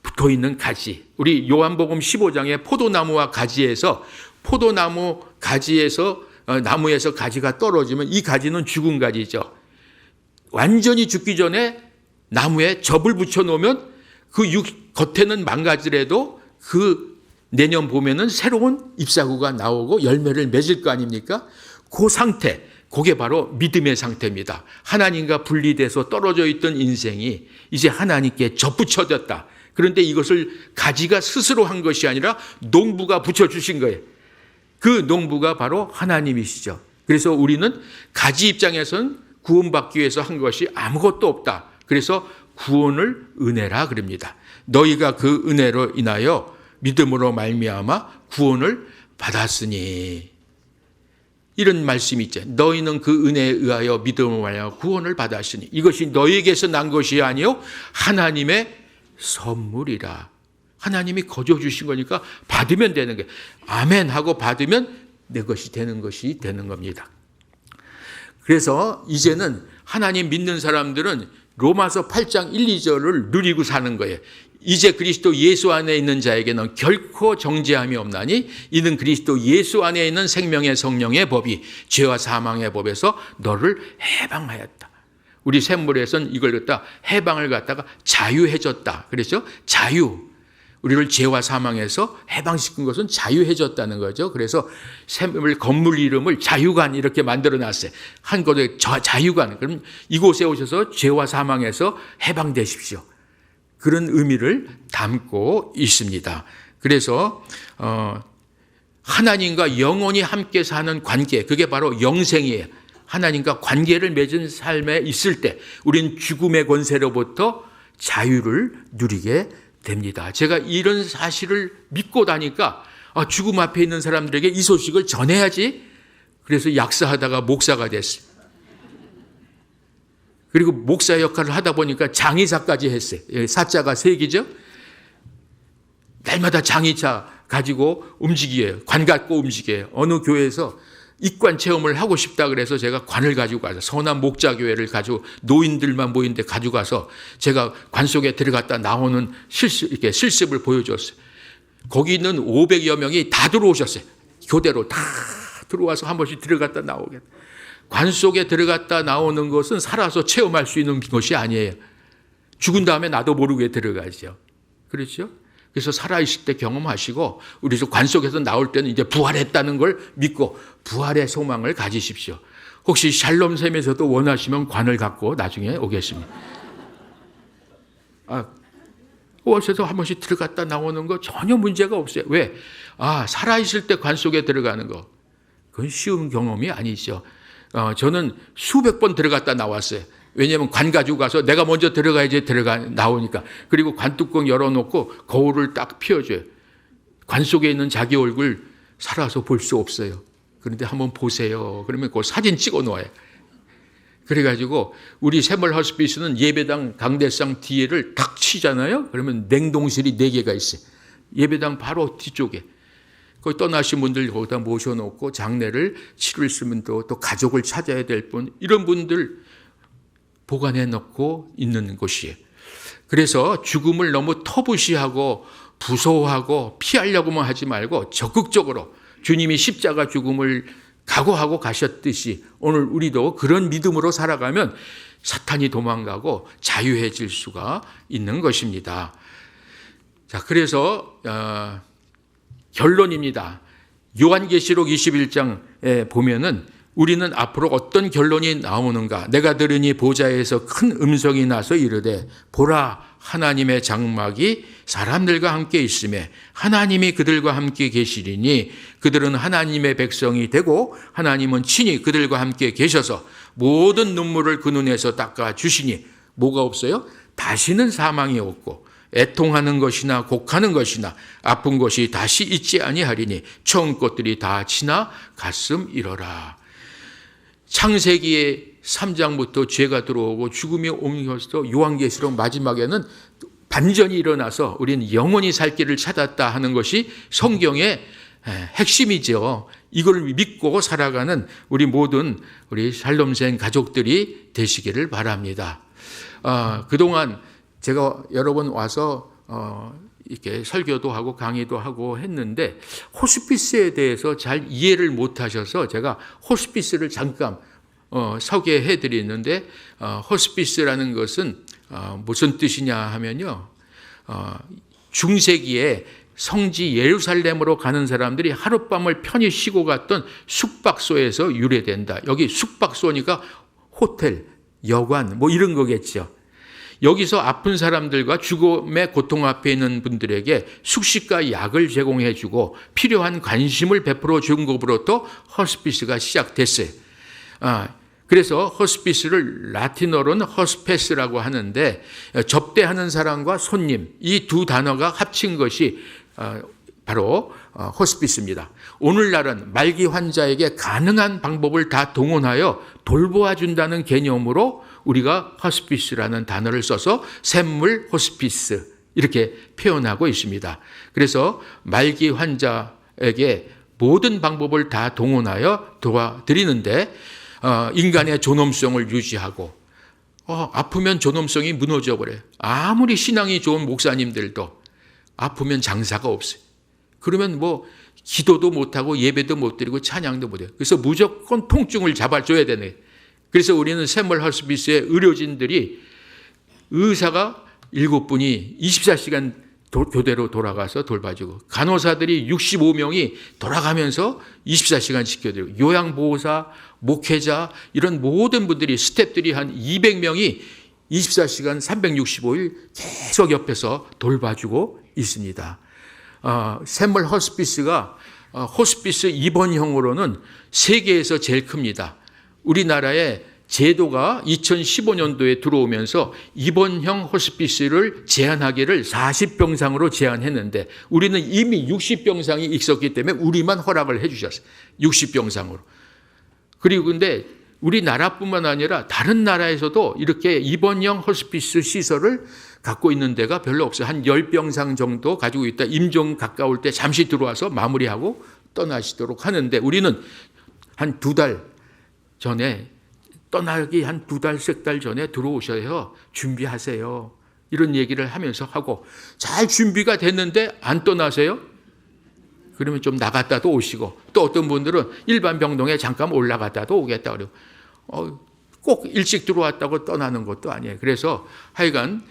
붙어 있는 가지. 우리 요한복음 15장에 포도나무와 가지에서 포도나무 가지에서 나무에서 가지가 떨어지면 이 가지는 죽은 가지죠. 완전히 죽기 전에 나무에 접을 붙여 놓으면 그 겉에는 망가지더라도 그 내년 봄에는 새로운 잎사구가 나오고 열매를 맺을 거 아닙니까? 그 상태, 그게 바로 믿음의 상태입니다. 하나님과 분리돼서 떨어져 있던 인생이 이제 하나님께 접붙여졌다. 그런데 이것을 가지가 스스로 한 것이 아니라 농부가 붙여주신 거예요. 그 농부가 바로 하나님이시죠. 그래서 우리는 가지 입장에서는 구원받기 위해서 한 것이 아무것도 없다. 그래서 구원을 은혜라 그럽니다. 너희가 그 은혜로 인하여 믿음으로 말미암아 구원을 받았으니 이런 말씀이 있죠. 너희는 그 은혜에 의하여 믿음으로 말미암아 구원을 받았으니 이것이 너희에게서 난 것이 아니요 하나님의 선물이라. 하나님이 거저 주신 거니까 받으면 되는 거예요. 아멘 하고 받으면 내 것이 되는 겁니다. 그래서 이제는 하나님 믿는 사람들은 로마서 8장 1, 2절을 누리고 사는 거예요. 이제 그리스도 예수 안에 있는 자에게는 결코 정죄함이 없나니 이는 그리스도 예수 안에 있는 생명의 성령의 법이 죄와 사망의 법에서 너를 해방하였다. 우리 샘물에서는 이걸 갖다 해방을 갖다가 자유해졌다. 그래서 자유. 우리를 죄와 사망에서 해방시킨 것은 자유해졌다는 거죠. 그래서 샘물 건물 이름을 자유관 이렇게 만들어 놨어요. 한 곳에 자유관. 그럼 이곳에 오셔서 죄와 사망에서 해방되십시오. 그런 의미를 담고 있습니다. 그래서 하나님과 영원히 함께 사는 관계, 그게 바로 영생이에요. 하나님과 관계를 맺은 삶에 있을 때 우리는 죽음의 권세로부터 자유를 누리게 됩니다. 제가 이런 사실을 믿고 나니까 죽음 앞에 있는 사람들에게 이 소식을 전해야지. 그래서 약사하다가 목사가 됐어요. 그리고 목사 역할을 하다 보니까 장의사까지 했어요. 사자가 3개죠. 날마다 장의차 가지고 움직여요. 관 갖고 움직여요. 어느 교회에서 입관 체험을 하고 싶다 그래서 제가 관을 가지고 가서 선한 목자교회를 가지고 노인들만 모인 데 가지고 가서 제가 관 속에 들어갔다 나오는 이렇게 실습을 보여줬어요. 거기 있는 500여 명이 다 들어오셨어요. 교대로 다 들어와서 한 번씩 들어갔다 나오게. 관 속에 들어갔다 나오는 것은 살아서 체험할 수 있는 것이 아니에요. 죽은 다음에 나도 모르게 들어가죠. 그렇죠? 그래서 살아있을 때 경험하시고 우리 관 속에서 나올 때는 이제 부활했다는 걸 믿고 부활의 소망을 가지십시오. 혹시 샬롬샘에서도 원하시면 관을 갖고 나중에 오겠습니다. 오셔서 한 번씩 들어갔다 나오는 거 전혀 문제가 없어요. 왜? 살아있을 때 관 속에 들어가는 거. 그건 쉬운 경험이 아니죠. 저는 수백 번 들어갔다 나왔어요. 왜냐하면 관 가지고 가서 내가 먼저 들어가야지 나오니까. 그리고 관 뚜껑 열어놓고 거울을 딱 피워줘요. 관 속에 있는 자기 얼굴 살아서 볼 수 없어요. 그런데 한번 보세요. 그러면 그 사진 찍어 놓아요. 그래가지고 우리 샘물 허스피스는 예배당 강대상 뒤에를 탁 치잖아요. 그러면 냉동실이 4개가 있어요. 예배당 바로 뒤쪽에. 거기 떠나신 분들 거기다 모셔놓고 장례를 치를 쓰면 또 가족을 찾아야 될 분, 이런 분들 보관해 놓고 있는 곳이에요. 그래서 죽음을 너무 터부시하고 무서워하고 피하려고만 하지 말고 적극적으로 주님이 십자가 죽음을 각오하고 가셨듯이 오늘 우리도 그런 믿음으로 살아가면 사탄이 도망가고 자유해질 수가 있는 것입니다. 자, 그래서 결론입니다. 요한계시록 21장에 보면은 우리는 앞으로 어떤 결론이 나오는가? 내가 들으니 보좌에서 큰 음성이 나서 이르되 보라 하나님의 장막이 사람들과 함께 있음에 하나님이 그들과 함께 계시리니 그들은 하나님의 백성이 되고 하나님은 친히 그들과 함께 계셔서 모든 눈물을 그 눈에서 닦아 주시니 뭐가 없어요? 다시는 사망이 없고 애통하는 것이나 곡하는 것이나 아픈 것이 다시 있지 아니하리니 처음 것들이 다 지나 가슴 잃어라. 창세기의 3장부터 죄가 들어오고 죽음이 옮겨서 요한계시록 마지막에는 반전이 일어나서 우리는 영원히 살 길을 찾았다 하는 것이 성경의 핵심이죠. 이걸 믿고 살아가는 우리 모든 우리 샬롬생 가족들이 되시기를 바랍니다. 그동안 제가 여러 번 와서 이렇게 설교도 하고 강의도 하고 했는데 호스피스에 대해서 잘 이해를 못 하셔서 제가 호스피스를 잠깐 소개해 드리는데 호스피스라는 것은 무슨 뜻이냐 하면요. 중세기에 성지 예루살렘으로 가는 사람들이 하룻밤을 편히 쉬고 갔던 숙박소에서 유래된다. 여기 숙박소니까 호텔, 여관 뭐 이런 거겠죠. 여기서 아픈 사람들과 죽음의 고통 앞에 있는 분들에게 숙식과 약을 제공해 주고 필요한 관심을 베풀어 준 것으로부터 호스피스가 시작됐어요. 그래서 호스피스를 라틴어로는 호스페스라고 하는데 접대하는 사람과 손님 이 두 단어가 합친 것이 바로 호스피스입니다. 오늘날은 말기 환자에게 가능한 방법을 다 동원하여 돌보아 준다는 개념으로 우리가 호스피스라는 단어를 써서 샘물 호스피스 이렇게 표현하고 있습니다. 그래서 말기 환자에게 모든 방법을 다 동원하여 도와드리는데 인간의 존엄성을 유지하고 아프면 존엄성이 무너져 버려요. 아무리 신앙이 좋은 목사님들도 아프면 장사가 없어요. 그러면 뭐 기도도 못하고 예배도 못 드리고 찬양도 못해요. 그래서 무조건 통증을 잡아줘야 되네. 그래서 우리는 샘물 호스피스의 의료진들이 의사가 7분이 24시간 교대로 돌아가서 돌봐주고 간호사들이 65명이 돌아가면서 24시간 지켜드리고 요양보호사, 목회자 이런 모든 분들이 스태프들이 한 200명이 24시간 365일 계속 옆에서 돌봐주고 있습니다. 샘물 호스피스가 호스피스 입원형으로는 세계에서 제일 큽니다. 우리나라의 제도가 2015년도에 들어오면서 입원형 호스피스를 제한하기를 40병상으로 제한했는데 우리는 이미 60병상이 있었기 때문에 우리만 허락을 해 주셨어요. 60병상으로. 그리고 근데 우리나라뿐만 아니라 다른 나라에서도 이렇게 입원형 호스피스 시설을 갖고 있는 데가 별로 없어요. 한 10병상 정도 가지고 있다. 임종 가까울 때 잠시 들어와서 마무리하고 떠나시도록 하는데 우리는 한 2달 전에 떠나기 한 2달, 3달 전에 들어오셔야 준비하세요. 이런 얘기를 하면서 하고 잘 준비가 됐는데 안 떠나세요? 그러면 좀 나갔다도 오시고 또 어떤 분들은 일반 병동에 잠깐 올라갔다도 오겠다 그래요. 꼭 일찍 들어왔다고 떠나는 것도 아니에요. 그래서 하여간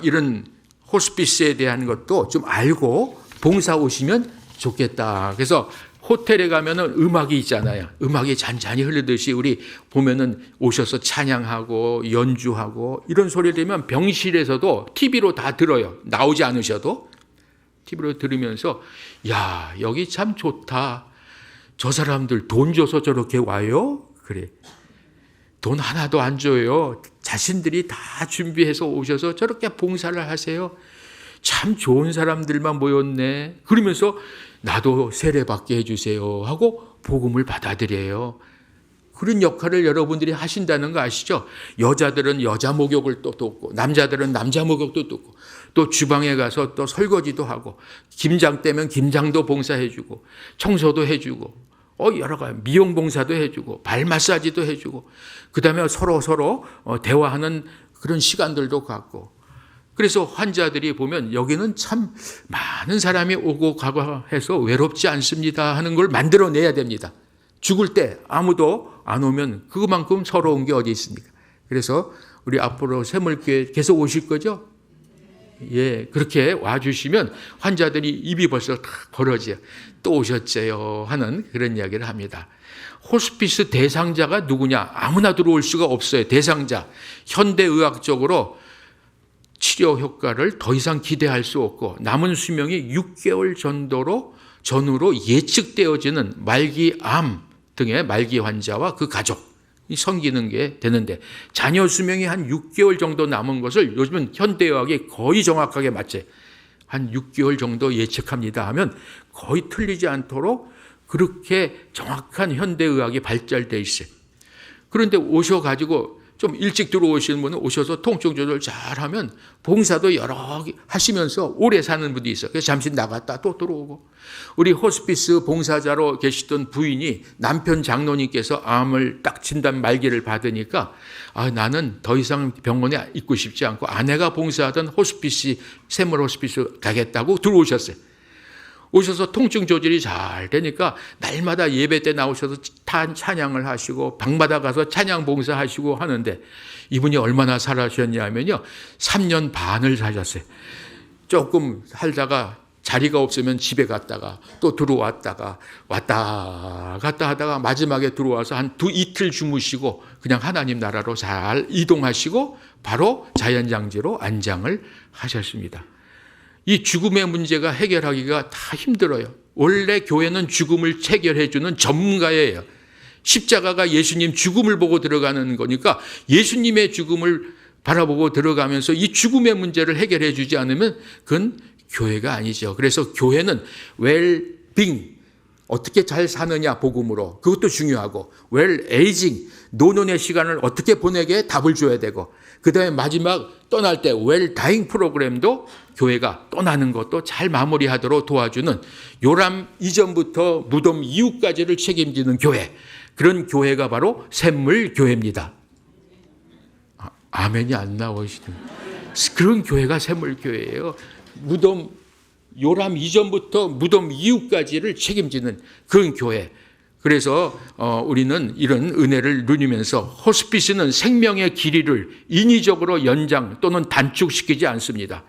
이런 호스피스에 대한 것도 좀 알고 봉사 오시면 좋겠다. 그래서 호텔에 가면은 음악이 있잖아요. 음악이 잔잔히 흐르듯이 우리 보면은 오셔서 찬양하고 연주하고 이런 소리 들으면 병실에서도 TV로 다 들어요. 나오지 않으셔도 TV로 들으면서 야 여기 참 좋다. 저 사람들 돈 줘서 저렇게 와요? 그래. 돈 하나도 안 줘요. 자신들이 다 준비해서 오셔서 저렇게 봉사를 하세요. 참 좋은 사람들만 모였네. 그러면서 나도 세례받게 해주세요 하고 복음을 받아들여요. 그런 역할을 여러분들이 하신다는 거 아시죠? 여자들은 여자 목욕을 또 돕고 남자들은 남자 목욕도 돕고 또 주방에 가서 또 설거지도 하고 김장 때면 김장도 봉사해주고 청소도 해주고 여러 가지 미용 봉사도 해주고 발 마사지도 해주고 그다음에 서로 대화하는 그런 시간들도 갖고 그래서 환자들이 보면 여기는 참 많은 사람이 오고 가고 해서 외롭지 않습니다 하는 걸 만들어내야 됩니다. 죽을 때 아무도 안 오면 그만큼 서러운 게 어디 있습니까? 그래서 우리 앞으로 샘물교회 계속 오실 거죠? 예, 그렇게 와주시면 환자들이 입이 벌써 다 벌어져요. 또 오셨어요 하는 그런 이야기를 합니다. 호스피스 대상자가 누구냐? 아무나 들어올 수가 없어요. 대상자. 현대의학적으로 치료 효과를 더 이상 기대할 수 없고 남은 수명이 6개월 전후로 예측되어지는 말기암 등의 말기 환자와 그 가족이 섬기는 게 되는데 자녀 수명이 한 6개월 정도 남은 것을 요즘은 현대의학이 거의 정확하게 맞지. 한 6개월 정도 예측합니다 하면 거의 틀리지 않도록 그렇게 정확한 현대의학이 발달되어 있어요. 그런데 오셔가지고 좀 일찍 들어오시는 분은 오셔서 통증 조절 잘 하면 봉사도 여러 개 하시면서 오래 사는 분도 있어요. 그래서 잠시 나갔다 또 들어오고. 우리 호스피스 봉사자로 계시던 부인이 남편 장로님께서 암을 딱 진단 말기를 받으니까 나는 더 이상 병원에 있고 싶지 않고 아내가 봉사하던 호스피스, 샘물 호스피스 가겠다고 들어오셨어요. 오셔서 통증 조절이 잘 되니까 날마다 예배 때 나오셔서 찬양을 하시고 방마다 가서 찬양 봉사하시고 하는데 이분이 얼마나 살아셨냐면요. 3년 반을 사셨어요. 조금 살다가 자리가 없으면 집에 갔다가 또 들어왔다가 왔다 갔다 하다가 마지막에 들어와서 한 이틀 주무시고 그냥 하나님 나라로 잘 이동하시고 바로 자연장지로 안장을 하셨습니다. 이 죽음의 문제가 해결하기가 다 힘들어요. 원래 교회는 죽음을 해결해 주는 전문가예요. 십자가가 예수님 죽음을 보고 들어가는 거니까 예수님의 죽음을 바라보고 들어가면서 이 죽음의 문제를 해결해 주지 않으면 그건 교회가 아니죠. 그래서 교회는 웰빙, 어떻게 잘 사느냐 복음으로 그것도 중요하고 웰에이징, 노년의 시간을 어떻게 보내게 답을 줘야 되고 그다음에 마지막 떠날 때 웰다잉 프로그램도 교회가 떠나는 것도 잘 마무리하도록 도와주는 요람 이전부터 무덤 이후까지를 책임지는 교회, 그런 교회가 바로 샘물교회입니다. 아멘이 안 나오시죠. 그런 교회가 샘물교회예요. 무덤 요람 이전부터 무덤 이후까지를 책임지는 그런 교회. 그래서 우리는 이런 은혜를 누리면서 호스피스는 생명의 길이를 인위적으로 연장 또는 단축시키지 않습니다.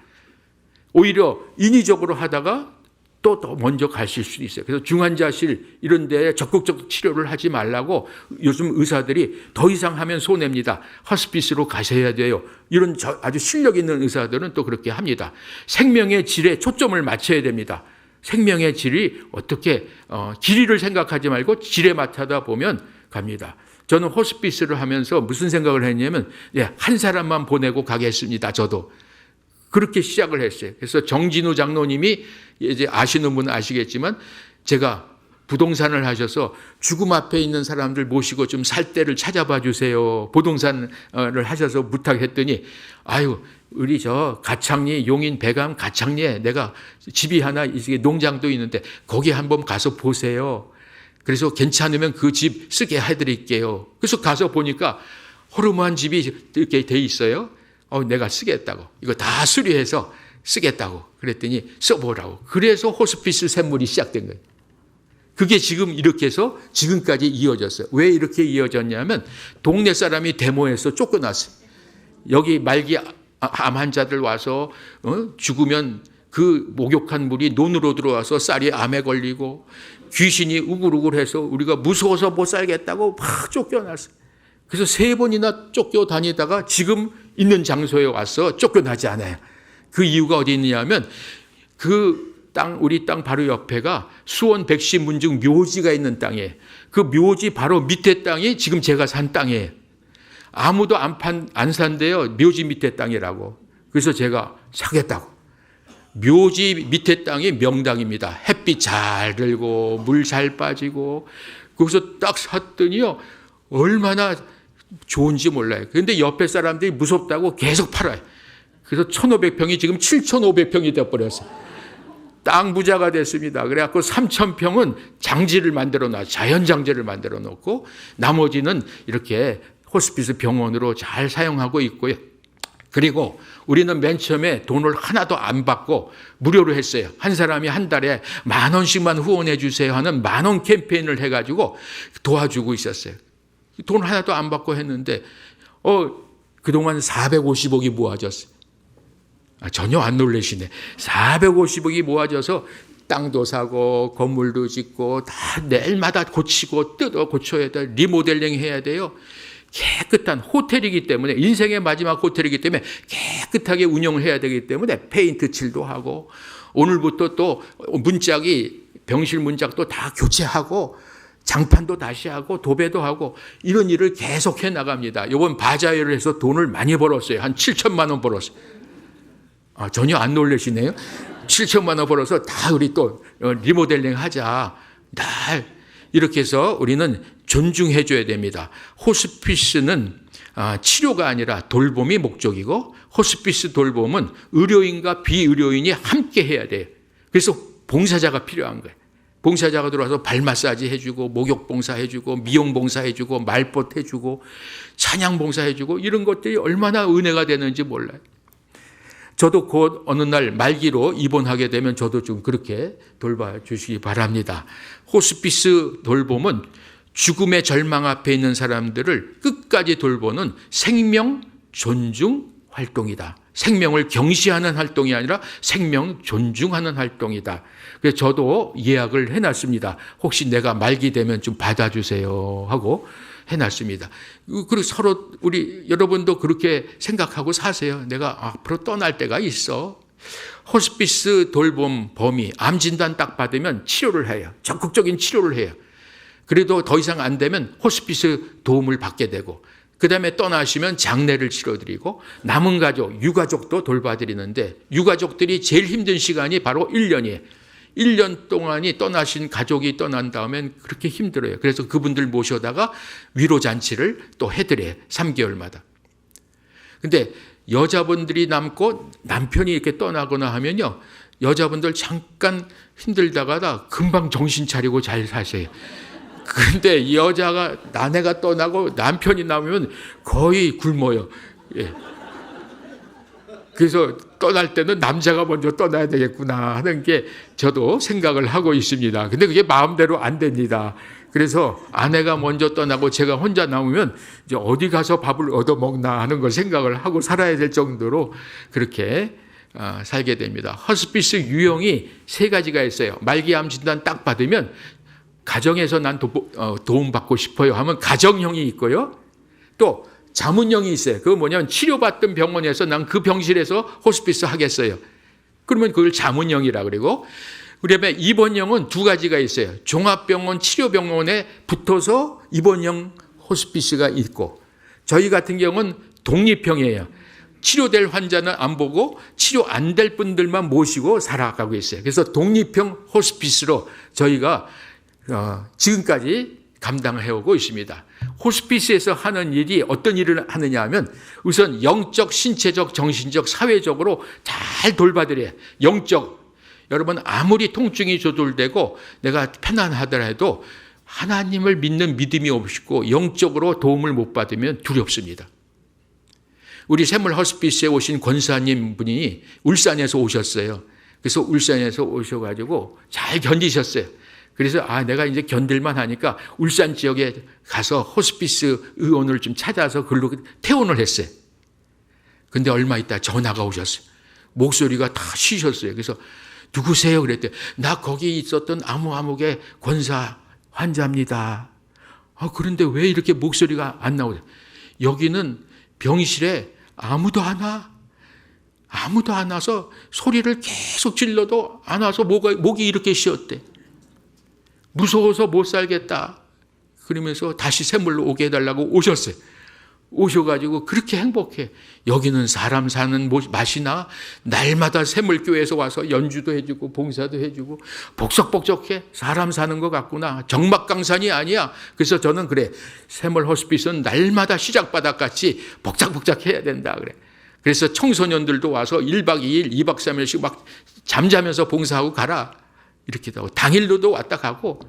오히려 인위적으로 하다가 또 더 먼저 가실 수도 있어요. 그래서 중환자실 이런 데 적극적 치료를 하지 말라고 요즘 의사들이 더 이상 하면 손해입니다. 호스피스로 가셔야 돼요. 이런 아주 실력 있는 의사들은 또 그렇게 합니다. 생명의 질에 초점을 맞춰야 됩니다. 생명의 질이 어떻게 길이를 생각하지 말고 질에 맞춰다 보면 갑니다. 저는 호스피스를 하면서 무슨 생각을 했냐면 한 사람만 보내고 가겠습니다. 저도. 그렇게 시작을 했어요. 그래서 정진우 장로님이 이제 아시는 분은 아시겠지만 제가 부동산을 하셔서 죽음 앞에 있는 사람들 모시고 좀 살 때를 찾아봐 주세요. 부동산을 하셔서 부탁했더니 우리 저 가창리 용인 배감 가창리에 내가 집이 하나 농장도 있는데 거기 한번 가서 보세요. 그래서 괜찮으면 그 집 쓰게 해드릴게요. 그래서 가서 보니까 허름한 집이 이렇게 돼 있어요. 내가 쓰겠다고. 이거 다 수리해서 쓰겠다고. 그랬더니 써보라고. 그래서 호스피스 샘물이 시작된 거예요. 그게 지금 이렇게 해서 지금까지 이어졌어요. 왜 이렇게 이어졌냐면 동네 사람이 데모에서 쫓겨났어요. 여기 말기 암 환자들 와서 죽으면 그 목욕한 물이 논으로 들어와서 쌀이 암에 걸리고 귀신이 우글우글해서 우리가 무서워서 못 살겠다고 막 쫓겨났어요. 그래서 3번이나 쫓겨다니다가 지금 있는 장소에 와서 쫓겨나지 않아요. 그 이유가 어디 있느냐면 우리 땅 바로 옆에가 수원 백시 문중 묘지가 있는 땅이에요. 그 묘지 바로 밑에 땅이 지금 제가 산 땅이에요. 아무도 안 산대요. 묘지 밑에 땅이라고. 그래서 제가 사겠다고. 묘지 밑에 땅이 명당입니다. 햇빛 잘 들고 물 잘 빠지고. 거기서 딱 샀더니요. 얼마나 좋은지 몰라요. 그런데 옆에 사람들이 무섭다고 계속 팔아요. 그래서 1,500평이 지금 7,500평이 되어버렸어요. 땅 부자가 됐습니다. 그래갖고 3,000평은 장지를 만들어 놔, 자연장지를 만들어 놓고 나머지는 이렇게 호스피스 병원으로 잘 사용하고 있고요. 그리고 우리는 맨 처음에 돈을 하나도 안 받고 무료로 했어요. 한 사람이 한 달에 10,000원씩만 후원해 주세요 하는 10,000원 캠페인을 해가지고 도와주고 있었어요. 돈 하나도 안 받고 했는데 그동안 450억이 모아졌어요. 전혀 안 놀라시네. 450억이 모아져서 땅도 사고 건물도 짓고 다 내일마다 고치고 뜯어 고쳐야 돼. 리모델링 해야 돼요. 깨끗한 호텔이기 때문에, 인생의 마지막 호텔이기 때문에 깨끗하게 운영을 해야 되기 때문에 페인트 칠도 하고, 오늘부터 또 문짝이 병실 문짝도 다 교체하고 장판도 다시 하고 도배도 하고 이런 일을 계속해 나갑니다. 이번 바자회를 해서 돈을 많이 벌었어요. 한 7천만 원 벌었어요. 전혀 안 놀라시네요. 7천만 원 벌어서 다 우리 또 리모델링 하자. 이렇게 해서 우리는 존중해 줘야 됩니다. 호스피스는 치료가 아니라 돌봄이 목적이고, 호스피스 돌봄은 의료인과 비의료인이 함께 해야 돼요. 그래서 봉사자가 필요한 거예요. 봉사자가 들어와서 발 마사지 해주고, 목욕 봉사 해주고, 미용 봉사 해주고, 말벗 해주고, 찬양 봉사 해주고, 이런 것들이 얼마나 은혜가 되는지 몰라요. 저도 곧 어느 날 말기로 입원하게 되면 저도 좀 그렇게 돌봐주시기 바랍니다. 호스피스 돌봄은 죽음의 절망 앞에 있는 사람들을 끝까지 돌보는 생명 존중 활동이다. 생명을 경시하는 활동이 아니라 생명 존중하는 활동이다. 그래서 저도 예약을 해놨습니다. 혹시 내가 말기 되면 좀 받아주세요 하고 해놨습니다. 그리고 서로 우리 여러분도 그렇게 생각하고 사세요. 내가 앞으로 떠날 때가 있어. 호스피스 돌봄 범위, 암 진단 딱 받으면 치료를 해요. 적극적인 치료를 해요. 그래도 더 이상 안 되면 호스피스 도움을 받게 되고, 그 다음에 떠나시면 장례를 치러드리고, 남은 가족, 유가족도 돌봐드리는데, 유가족들이 제일 힘든 시간이 바로 1년이에요. 1년 동안이 떠나신 가족이 떠난 다음엔 그렇게 힘들어요. 그래서 그분들 모셔다가 위로잔치를 또 해드려요. 3개월마다. 근데 여자분들이 남고 남편이 이렇게 떠나거나 하면요, 여자분들 잠깐 힘들다가다 금방 정신 차리고 잘 사세요. 그런데 여자가, 아내가 떠나고 남편이 남으면 거의 굶어요. 예. 그래서 떠날 때는 남자가 먼저 떠나야 되겠구나 하는 게 저도 생각을 하고 있습니다. 근데 그게 마음대로 안 됩니다. 그래서 아내가 먼저 떠나고 제가 혼자 남으면 이제 어디 가서 밥을 얻어 먹나 하는 걸 생각을 하고 살아야 될 정도로 그렇게 살게 됩니다. 호스피스 유형이 3가지가 있어요. 말기암 진단 딱 받으면 가정에서 난 도움받고 싶어요 하면 가정형이 있고요. 또 자문형이 있어요. 그거 뭐냐면 치료받던 병원에서 난 그 병실에서 호스피스 하겠어요. 그러면 그걸 자문형이라 그러고, 그다음에 입원형은 2가지가 있어요. 종합병원 치료병원에 붙어서 입원형 호스피스가 있고, 저희 같은 경우는 독립형이에요. 치료될 환자는 안 보고 치료 안 될 분들만 모시고 살아가고 있어요. 그래서 독립형 호스피스로 저희가 지금까지 감당해오고 있습니다. 호스피스에서 하는 일이 어떤 일을 하느냐 하면, 우선 영적, 신체적, 정신적, 사회적으로 잘 돌봐드려요. 영적, 여러분 아무리 통증이 조절되고 내가 편안하더라도 하나님을 믿는 믿음이 없고 영적으로 도움을 못 받으면 두렵습니다. 우리 샘물 호스피스에 오신 권사님 분이 울산에서 오셨어요. 그래서 울산에서 오셔가지고 잘 견디셨어요. 그래서 내가 이제 견딜만 하니까 울산 지역에 가서 호스피스 의원을 좀 찾아서 글로 퇴원을 했어요. 근데 얼마 있다 전화가 오셨어요. 목소리가 다 쉬셨어요. 그래서 누구세요? 그랬더니 나 거기 있었던 아무의 권사 환자입니다. 그런데 왜 이렇게 목소리가 안 나오죠? 여기는 병실에 아무도 안 와. 아무도 안 와서 소리를 계속 질러도 안 와서 목이 이렇게 쉬었대. 무서워서 못 살겠다. 그러면서 다시 샘물로 오게 해달라고 오셨어요. 오셔가지고 그렇게 행복해. 여기는 사람 사는 맛이나 날마다 샘물교회에서 와서 연주도 해주고 봉사도 해주고 복석복석해. 사람 사는 것 같구나. 정막강산이 아니야. 그래서 저는 그래. 샘물 호스피스는 날마다 시작바닥같이 복작복작해야 된다. 그래. 그래서 청소년들도 와서 1박 2일, 2박 3일씩 막 잠자면서 봉사하고 가라. 이렇게 하고 당일로도 왔다 가고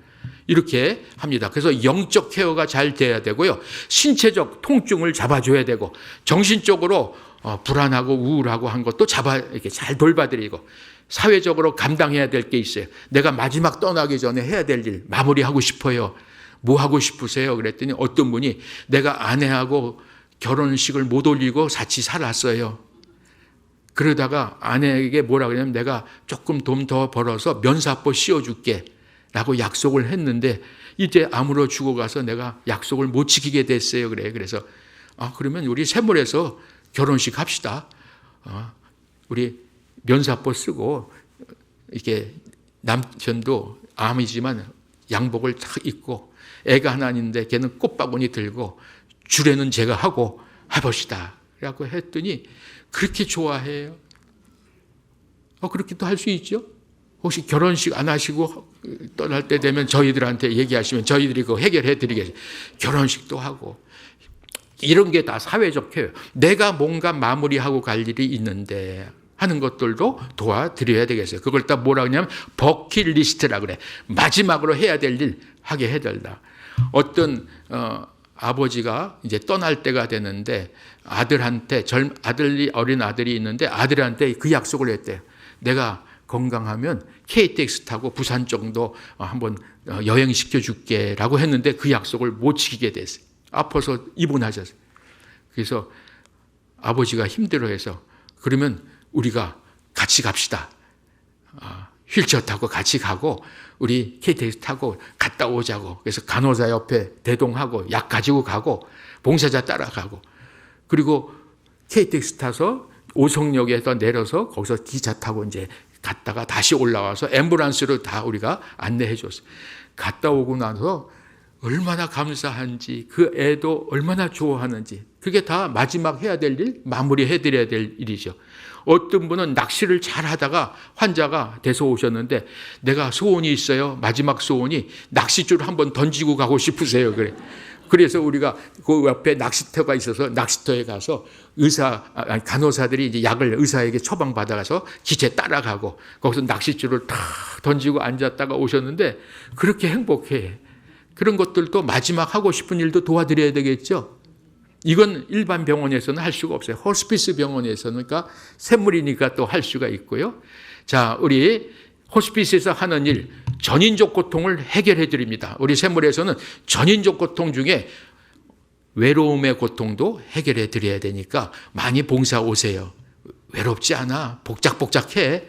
이렇게 합니다. 그래서 영적 케어가 잘 돼야 되고요. 신체적 통증을 잡아줘야 되고, 정신적으로 불안하고 우울하고 한 것도 이렇게 잘 돌봐드리고, 사회적으로 감당해야 될 게 있어요. 내가 마지막 떠나기 전에 해야 될 일 마무리하고 싶어요. 뭐 하고 싶으세요? 그랬더니 어떤 분이 내가 아내하고 결혼식을 못 올리고 같이 살았어요. 그러다가 아내에게 뭐라 그러냐면 내가 조금 돈 더 벌어서 면사포 씌워줄게 라고 약속을 했는데 이제 아무로 죽어가서 내가 약속을 못 지키게 됐어요. 그래. 그래서 그러면 우리 샘물에서 결혼식 합시다. 우리 면사포 쓰고 이렇게 남편도 암이지만 양복을 탁 입고 애가 하나 있는데 걔는 꽃바구니 들고 주례는 제가 하고 해봅시다. 라고 했더니 그렇게 좋아해요. 그렇게 또 할 수 있죠. 혹시 결혼식 안 하시고 떠날 때 되면 저희들한테 얘기하시면 저희들이 그거 해결해 드리겠습니다. 결혼식도 하고. 이런 게 다 사회적 교육. 내가 뭔가 마무리하고 갈 일이 있는데 하는 것들도 도와드려야 되겠어요. 그걸 다 뭐라 그러냐면 버킷리스트라 그래. 마지막으로 해야 될 일 하게 해달라. 어떤 아버지가 이제 떠날 때가 되는데 아들한테 어린 아들이 있는데 아들한테 그 약속을 했대요. 내가 건강하면 KTX 타고 부산 정도 한번 여행시켜 줄게 라고 했는데 그 약속을 못 지키게 됐어요. 아파서 입원하셨어요. 그래서 아버지가 힘들어해서 그러면 우리가 같이 갑시다. 휠체어 타고 같이 가고 우리 KTX 타고 갔다 오자고. 그래서 간호사 옆에 대동하고 약 가지고 가고 봉사자 따라가고 그리고 KTX 타서 오송역에서 내려서 거기서 기차 타고 이제 갔다가 다시 올라와서 앰뷸런스로 다 우리가 안내해 줬어요. 갔다 오고 나서 얼마나 감사한지 그 애도 얼마나 좋아하는지 그게 다 마지막 해야 될 일, 마무리해 드려야 될 일이죠. 어떤 분은 낚시를 잘 하다가 환자가 돼서 오셨는데 내가 소원이 있어요. 마지막 소원이 낚싯줄 한번 던지고 가고 싶으세요. 그래. 그래서 우리가 그 옆에 낚시터가 있어서 낚시터에 가서 간호사들이 이제 약을 의사에게 처방받아가서 기체 따라가고 거기서 낚싯줄을 탁 던지고 앉았다가 오셨는데 그렇게 행복해. 그런 것들도 마지막 하고 싶은 일도 도와드려야 되겠죠. 이건 일반 병원에서는 할 수가 없어요. 호스피스 병원에서는 그러니까 샘물이니까 또 할 수가 있고요. 자, 우리 호스피스에서 하는 일, 전인적 고통을 해결해 드립니다. 우리 샘물에서는 전인적 고통 중에 외로움의 고통도 해결해 드려야 되니까 많이 봉사 오세요. 외롭지 않아. 복작복작해.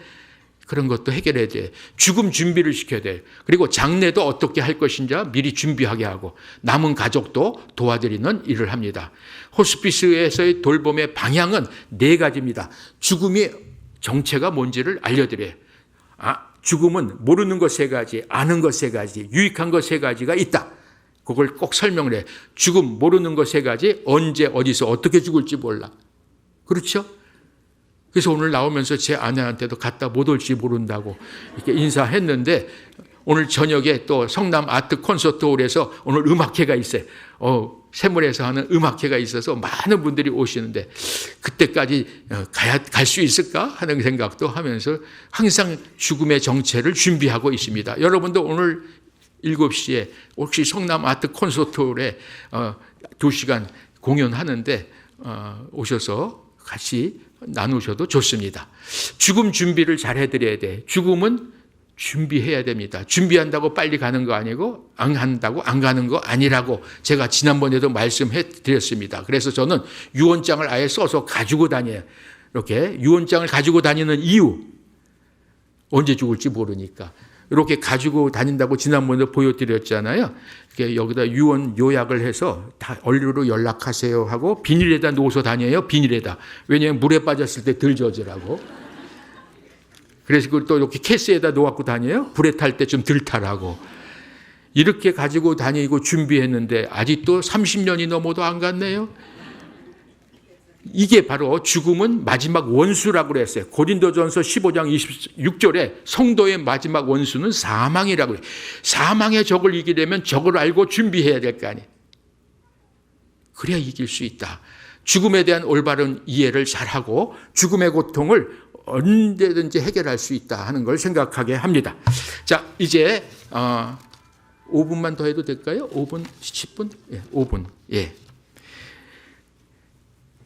그런 것도 해결해야 돼. 죽음 준비를 시켜야 돼. 그리고 장례도 어떻게 할 것인지 미리 준비하게 하고 남은 가족도 도와드리는 일을 합니다. 호스피스에서의 돌봄의 방향은 4가지입니다. 죽음이 정체가 뭔지를 알려드려요. 죽음은 모르는 것 3가지, 아는 것 3가지, 유익한 것 3가지가 있다. 그걸 꼭 설명을 해. 죽음 모르는 것 3가지, 언제 어디서 어떻게 죽을지 몰라. 그렇죠? 그래서 오늘 나오면서 제 아내한테도 갔다 못 올지 모른다고 이렇게 인사했는데 오늘 저녁에 또 성남 아트 콘서트홀에서 오늘 음악회가 있어요. 샘물에서 하는 음악회가 있어서 많은 분들이 오시는데 그때까지 갈 수 있을까 하는 생각도 하면서 항상 죽음의 정체를 준비하고 있습니다. 여러분도 오늘 7시에 혹시 성남 아트 콘서트홀에 2시간 공연하는데 오셔서 같이 나누셔도 좋습니다. 죽음 준비를 잘 해드려야 돼. 죽음은 준비해야 됩니다. 준비한다고 빨리 가는 거 아니고 안 한다고 안 가는 거 아니라고 제가 지난번에도 말씀해 드렸습니다. 그래서 저는 유언장을 아예 써서 가지고 다녀요. 이렇게 유언장을 가지고 다니는 이유, 언제 죽을지 모르니까 이렇게 가지고 다닌다고 지난번에 보여드렸잖아요. 여기다 유언 요약을 해서 다 얼류로 연락하세요 하고 비닐에다 놓아서 다녀요. 비닐에다. 왜냐하면 물에 빠졌을 때 덜 젖으라고. 그래서 그걸 또 이렇게 케이스에다 놓고 다녀요. 불에 탈 때 좀 덜 타라고. 이렇게 가지고 다니고 준비했는데 아직도 30년이 넘어도 안 갔네요. 이게 바로 죽음은 마지막 원수라고 그랬어요. 고린도전서 15장 26절에 성도의 마지막 원수는 사망이라고 해요. 사망의 적을 이기려면 적을 알고 준비해야 될 거 아니에요. 그래야 이길 수 있다. 죽음에 대한 올바른 이해를 잘하고 죽음의 고통을 언제든지 해결할 수 있다 하는 걸 생각하게 합니다. 자, 이제 5분만 더 해도 될까요? 5분, 10분? 예, 5분. 예.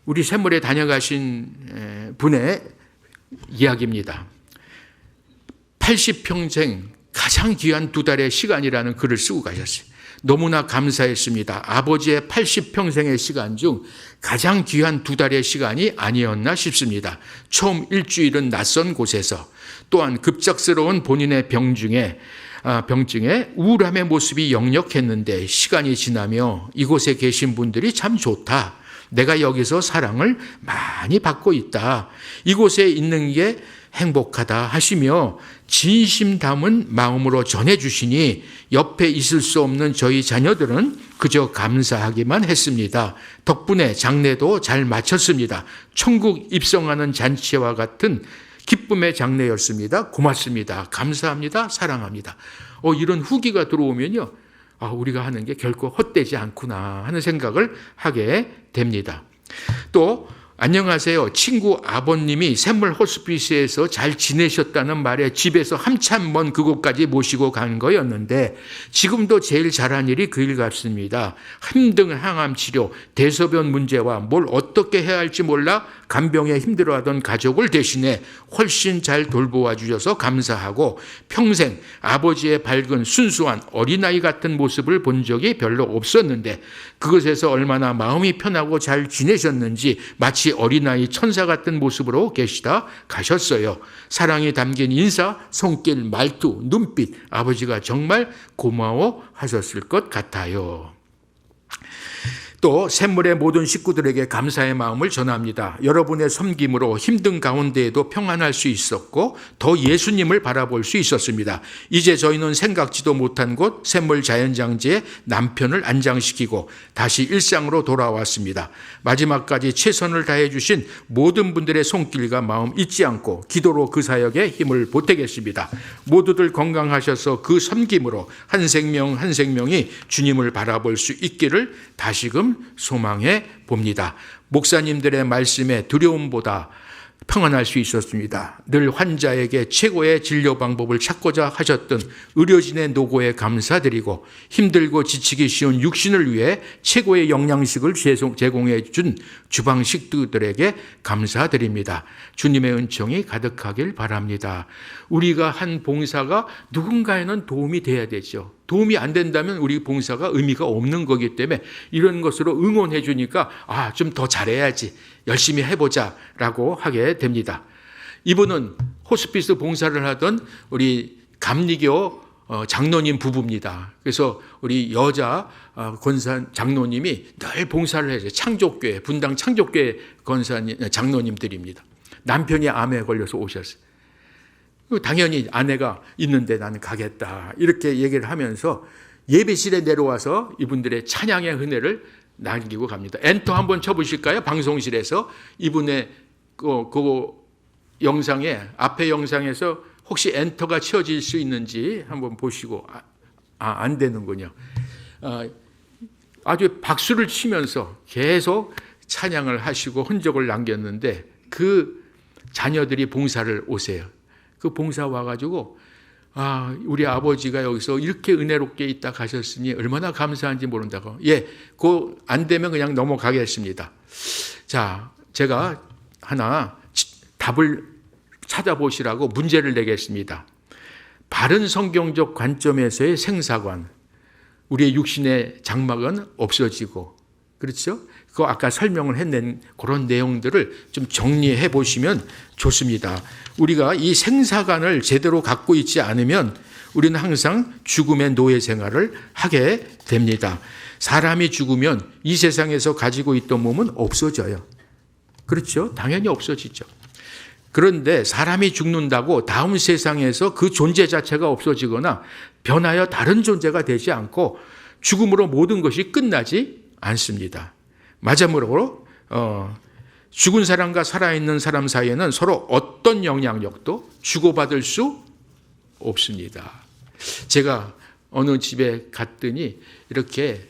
우리 샘물에 다녀가신 분의 이야기입니다. 80평생 가장 귀한 2달의 시간이라는 글을 쓰고 가셨어요. 너무나 감사했습니다. 아버지의 80평생의 시간 중 가장 귀한 2달의 시간이 아니었나 싶습니다. 처음 일주일은 낯선 곳에서, 또한 급작스러운 본인의 병증에 우울함의 모습이 역력했는데, 시간이 지나며 이곳에 계신 분들이 참 좋다. 내가 여기서 사랑을 많이 받고 있다. 이곳에 있는 게 행복하다 하시며 진심 담은 마음으로 전해주시니 옆에 있을 수 없는 저희 자녀들은 그저 감사하기만 했습니다. 덕분에 장례도 잘 마쳤습니다. 천국 입성하는 잔치와 같은 기쁨의 장례였습니다. 고맙습니다. 감사합니다. 사랑합니다. 이런 후기가 들어오면요, 우리가 하는 게 결코 헛되지 않구나 하는 생각을 하게 됩니다. 또 안녕하세요. 친구 아버님이 샘물 호스피스에서 잘 지내셨다는 말에 집에서 한참 먼 그곳까지 모시고 간 거였는데, 지금도 제일 잘한 일이 그 일 같습니다. 힘든 항암 치료, 대소변 문제와 뭘 어떻게 해야 할지 몰라 간병에 힘들어하던 가족을 대신해 훨씬 잘 돌보아 주셔서 감사하고, 평생 아버지의 밝은 순수한 어린아이 같은 모습을 본 적이 별로 없었는데 그것에서 얼마나 마음이 편하고 잘 지내셨는지 마치 어린아이 천사 같은 모습으로 계시다 가셨어요. 사랑이 담긴 인사, 손길, 말투, 눈빛, 아버지가 정말 고마워하셨을 것 같아요. 또 샘물의 모든 식구들에게 감사의 마음을 전합니다. 여러분의 섬김으로 힘든 가운데에도 평안할 수 있었고 더 예수님을 바라볼 수 있었습니다. 이제 저희는 생각지도 못한 곳 샘물 자연장지에 남편을 안장시키고 다시 일상으로 돌아왔습니다. 마지막까지 최선을 다해 주신 모든 분들의 손길과 마음 잊지 않고 기도로 그 사역에 힘을 보태겠습니다. 모두들 건강하셔서 그 섬김으로 한 생명 한 생명이 주님을 바라볼 수 있기를 다시금 소망해 봅니다. 목사님들의 말씀에 두려움보다 평안할 수 있었습니다. 늘 환자에게 최고의 진료 방법을 찾고자 하셨던 의료진의 노고에 감사드리고, 힘들고 지치기 쉬운 육신을 위해 최고의 영양식을 제공해 준 주방식구들에게 감사드립니다. 주님의 은총이 가득하길 바랍니다. 우리가 한 봉사가 누군가에는 도움이 돼야 되죠. 도움이 안 된다면 우리 봉사가 의미가 없는 거기 때문에 이런 것으로 응원해 주니까 좀 더 잘해야지, 열심히 해보자 라고 하게 됩니다. 이분은 호스피스 봉사를 하던 우리 감리교 장로님 부부입니다. 그래서 우리 여자 권사 장로님이 늘 봉사를 해서 창조교회, 분당 창조교회 장로님들입니다. 남편이 암에 걸려서 오셨어요. 당연히 아내가 있는데 나는 가겠다 이렇게 얘기를 하면서 예배실에 내려와서 이분들의 찬양의 은혜를 남기고 갑니다. 엔터 한번 쳐보실까요? 방송실에서 이분의 그 영상에, 앞에 영상에서 혹시 엔터가 치워질 수 있는지 한번 보시고, 안 되는군요. 아주 박수를 치면서 계속 찬양을 하시고 흔적을 남겼는데 그 자녀들이 봉사를 오세요. 그 봉사 와가지고 우리 아버지가 여기서 이렇게 은혜롭게 있다 가셨으니 얼마나 감사한지 모른다고. 그거 안 되면 그냥 넘어가겠습니다. 자, 제가 하나 답을 찾아보시라고 문제를 내겠습니다. 바른 성경적 관점에서의 생사관, 우리의 육신의 장막은 없어지고, 그렇죠? 그거 아까 설명을 해낸 그런 내용들을 좀 정리해 보시면 좋습니다. 우리가 이 생사관을 제대로 갖고 있지 않으면 우리는 항상 죽음의 노예 생활을 하게 됩니다. 사람이 죽으면 이 세상에서 가지고 있던 몸은 없어져요. 그렇죠? 당연히 없어지죠. 그런데 사람이 죽는다고 다음 세상에서 그 존재 자체가 없어지거나 변하여 다른 존재가 되지 않고 죽음으로 모든 것이 끝나지 않습니다. 마지막으로 죽은 사람과 살아있는 사람 사이에는 서로 어떤 영향력도 주고받을 수 없습니다. 제가 어느 집에 갔더니 이렇게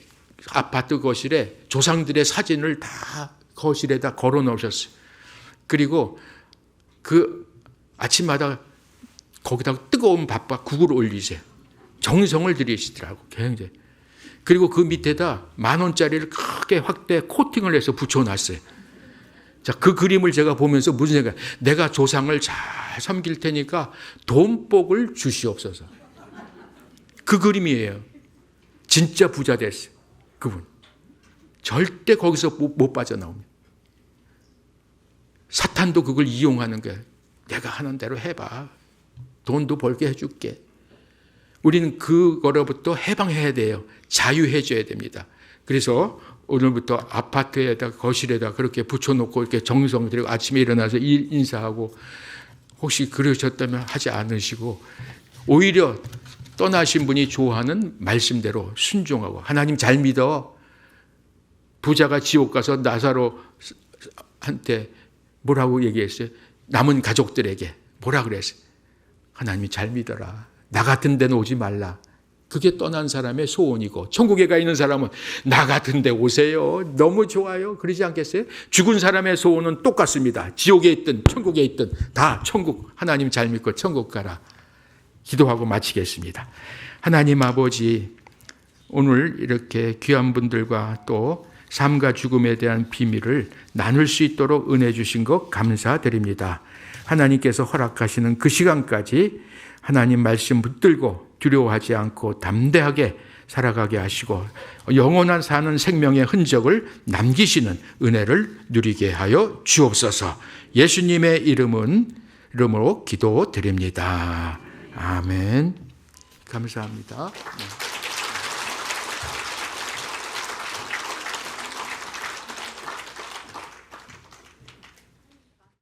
아파트 거실에 조상들의 사진을 다 거실에다 걸어 놓으셨어요. 그리고 그 아침마다 거기다가 뜨거운 밥과 국을 올리세요. 정성을 들이시더라고, 굉장히. 그리고 그 밑에다 10,000원짜리를 크게 확대 코팅을 해서 붙여놨어요. 자, 그 그림을 제가 보면서 무슨 생각? 내가 조상을 잘 섬길 테니까 돈복을 주시옵소서. 그 그림이에요. 진짜 부자 됐어요. 그분. 절대 거기서 못 빠져나옵니다. 사탄도 그걸 이용하는 거예요. 내가 하는 대로 해봐. 돈도 벌게 해줄게. 우리는 그거로부터 해방해야 돼요. 자유해져야 됩니다. 그래서 오늘부터 아파트에다 거실에다 그렇게 붙여놓고 이렇게 정성 들이고 아침에 일어나서 인사하고 혹시 그러셨다면 하지 않으시고 오히려 떠나신 분이 좋아하는 말씀대로 순종하고 하나님 잘 믿어. 부자가 지옥 가서 나사로한테 뭐라고 얘기했어요? 남은 가족들에게 뭐라 그랬어요? 하나님이 잘 믿어라. 나 같은 데는 오지 말라. 그게 떠난 사람의 소원이고 천국에 가 있는 사람은 나 같은 데 오세요. 너무 좋아요. 그러지 않겠어요? 죽은 사람의 소원은 똑같습니다. 지옥에 있든 천국에 있든 다 천국 하나님 잘 믿고 천국 가라. 기도하고 마치겠습니다. 하나님 아버지 오늘 이렇게 귀한 분들과 또 삶과 죽음에 대한 비밀을 나눌 수 있도록 은혜 주신 것 감사드립니다. 하나님께서 허락하시는 그 시간까지 하나님 말씀 붙들고 두려워하지 않고 담대하게 살아가게 하시고 영원한 사는 생명의 흔적을 남기시는 은혜를 누리게 하여 주옵소서. 예수님의 이름으로 기도드립니다. 아멘. 감사합니다.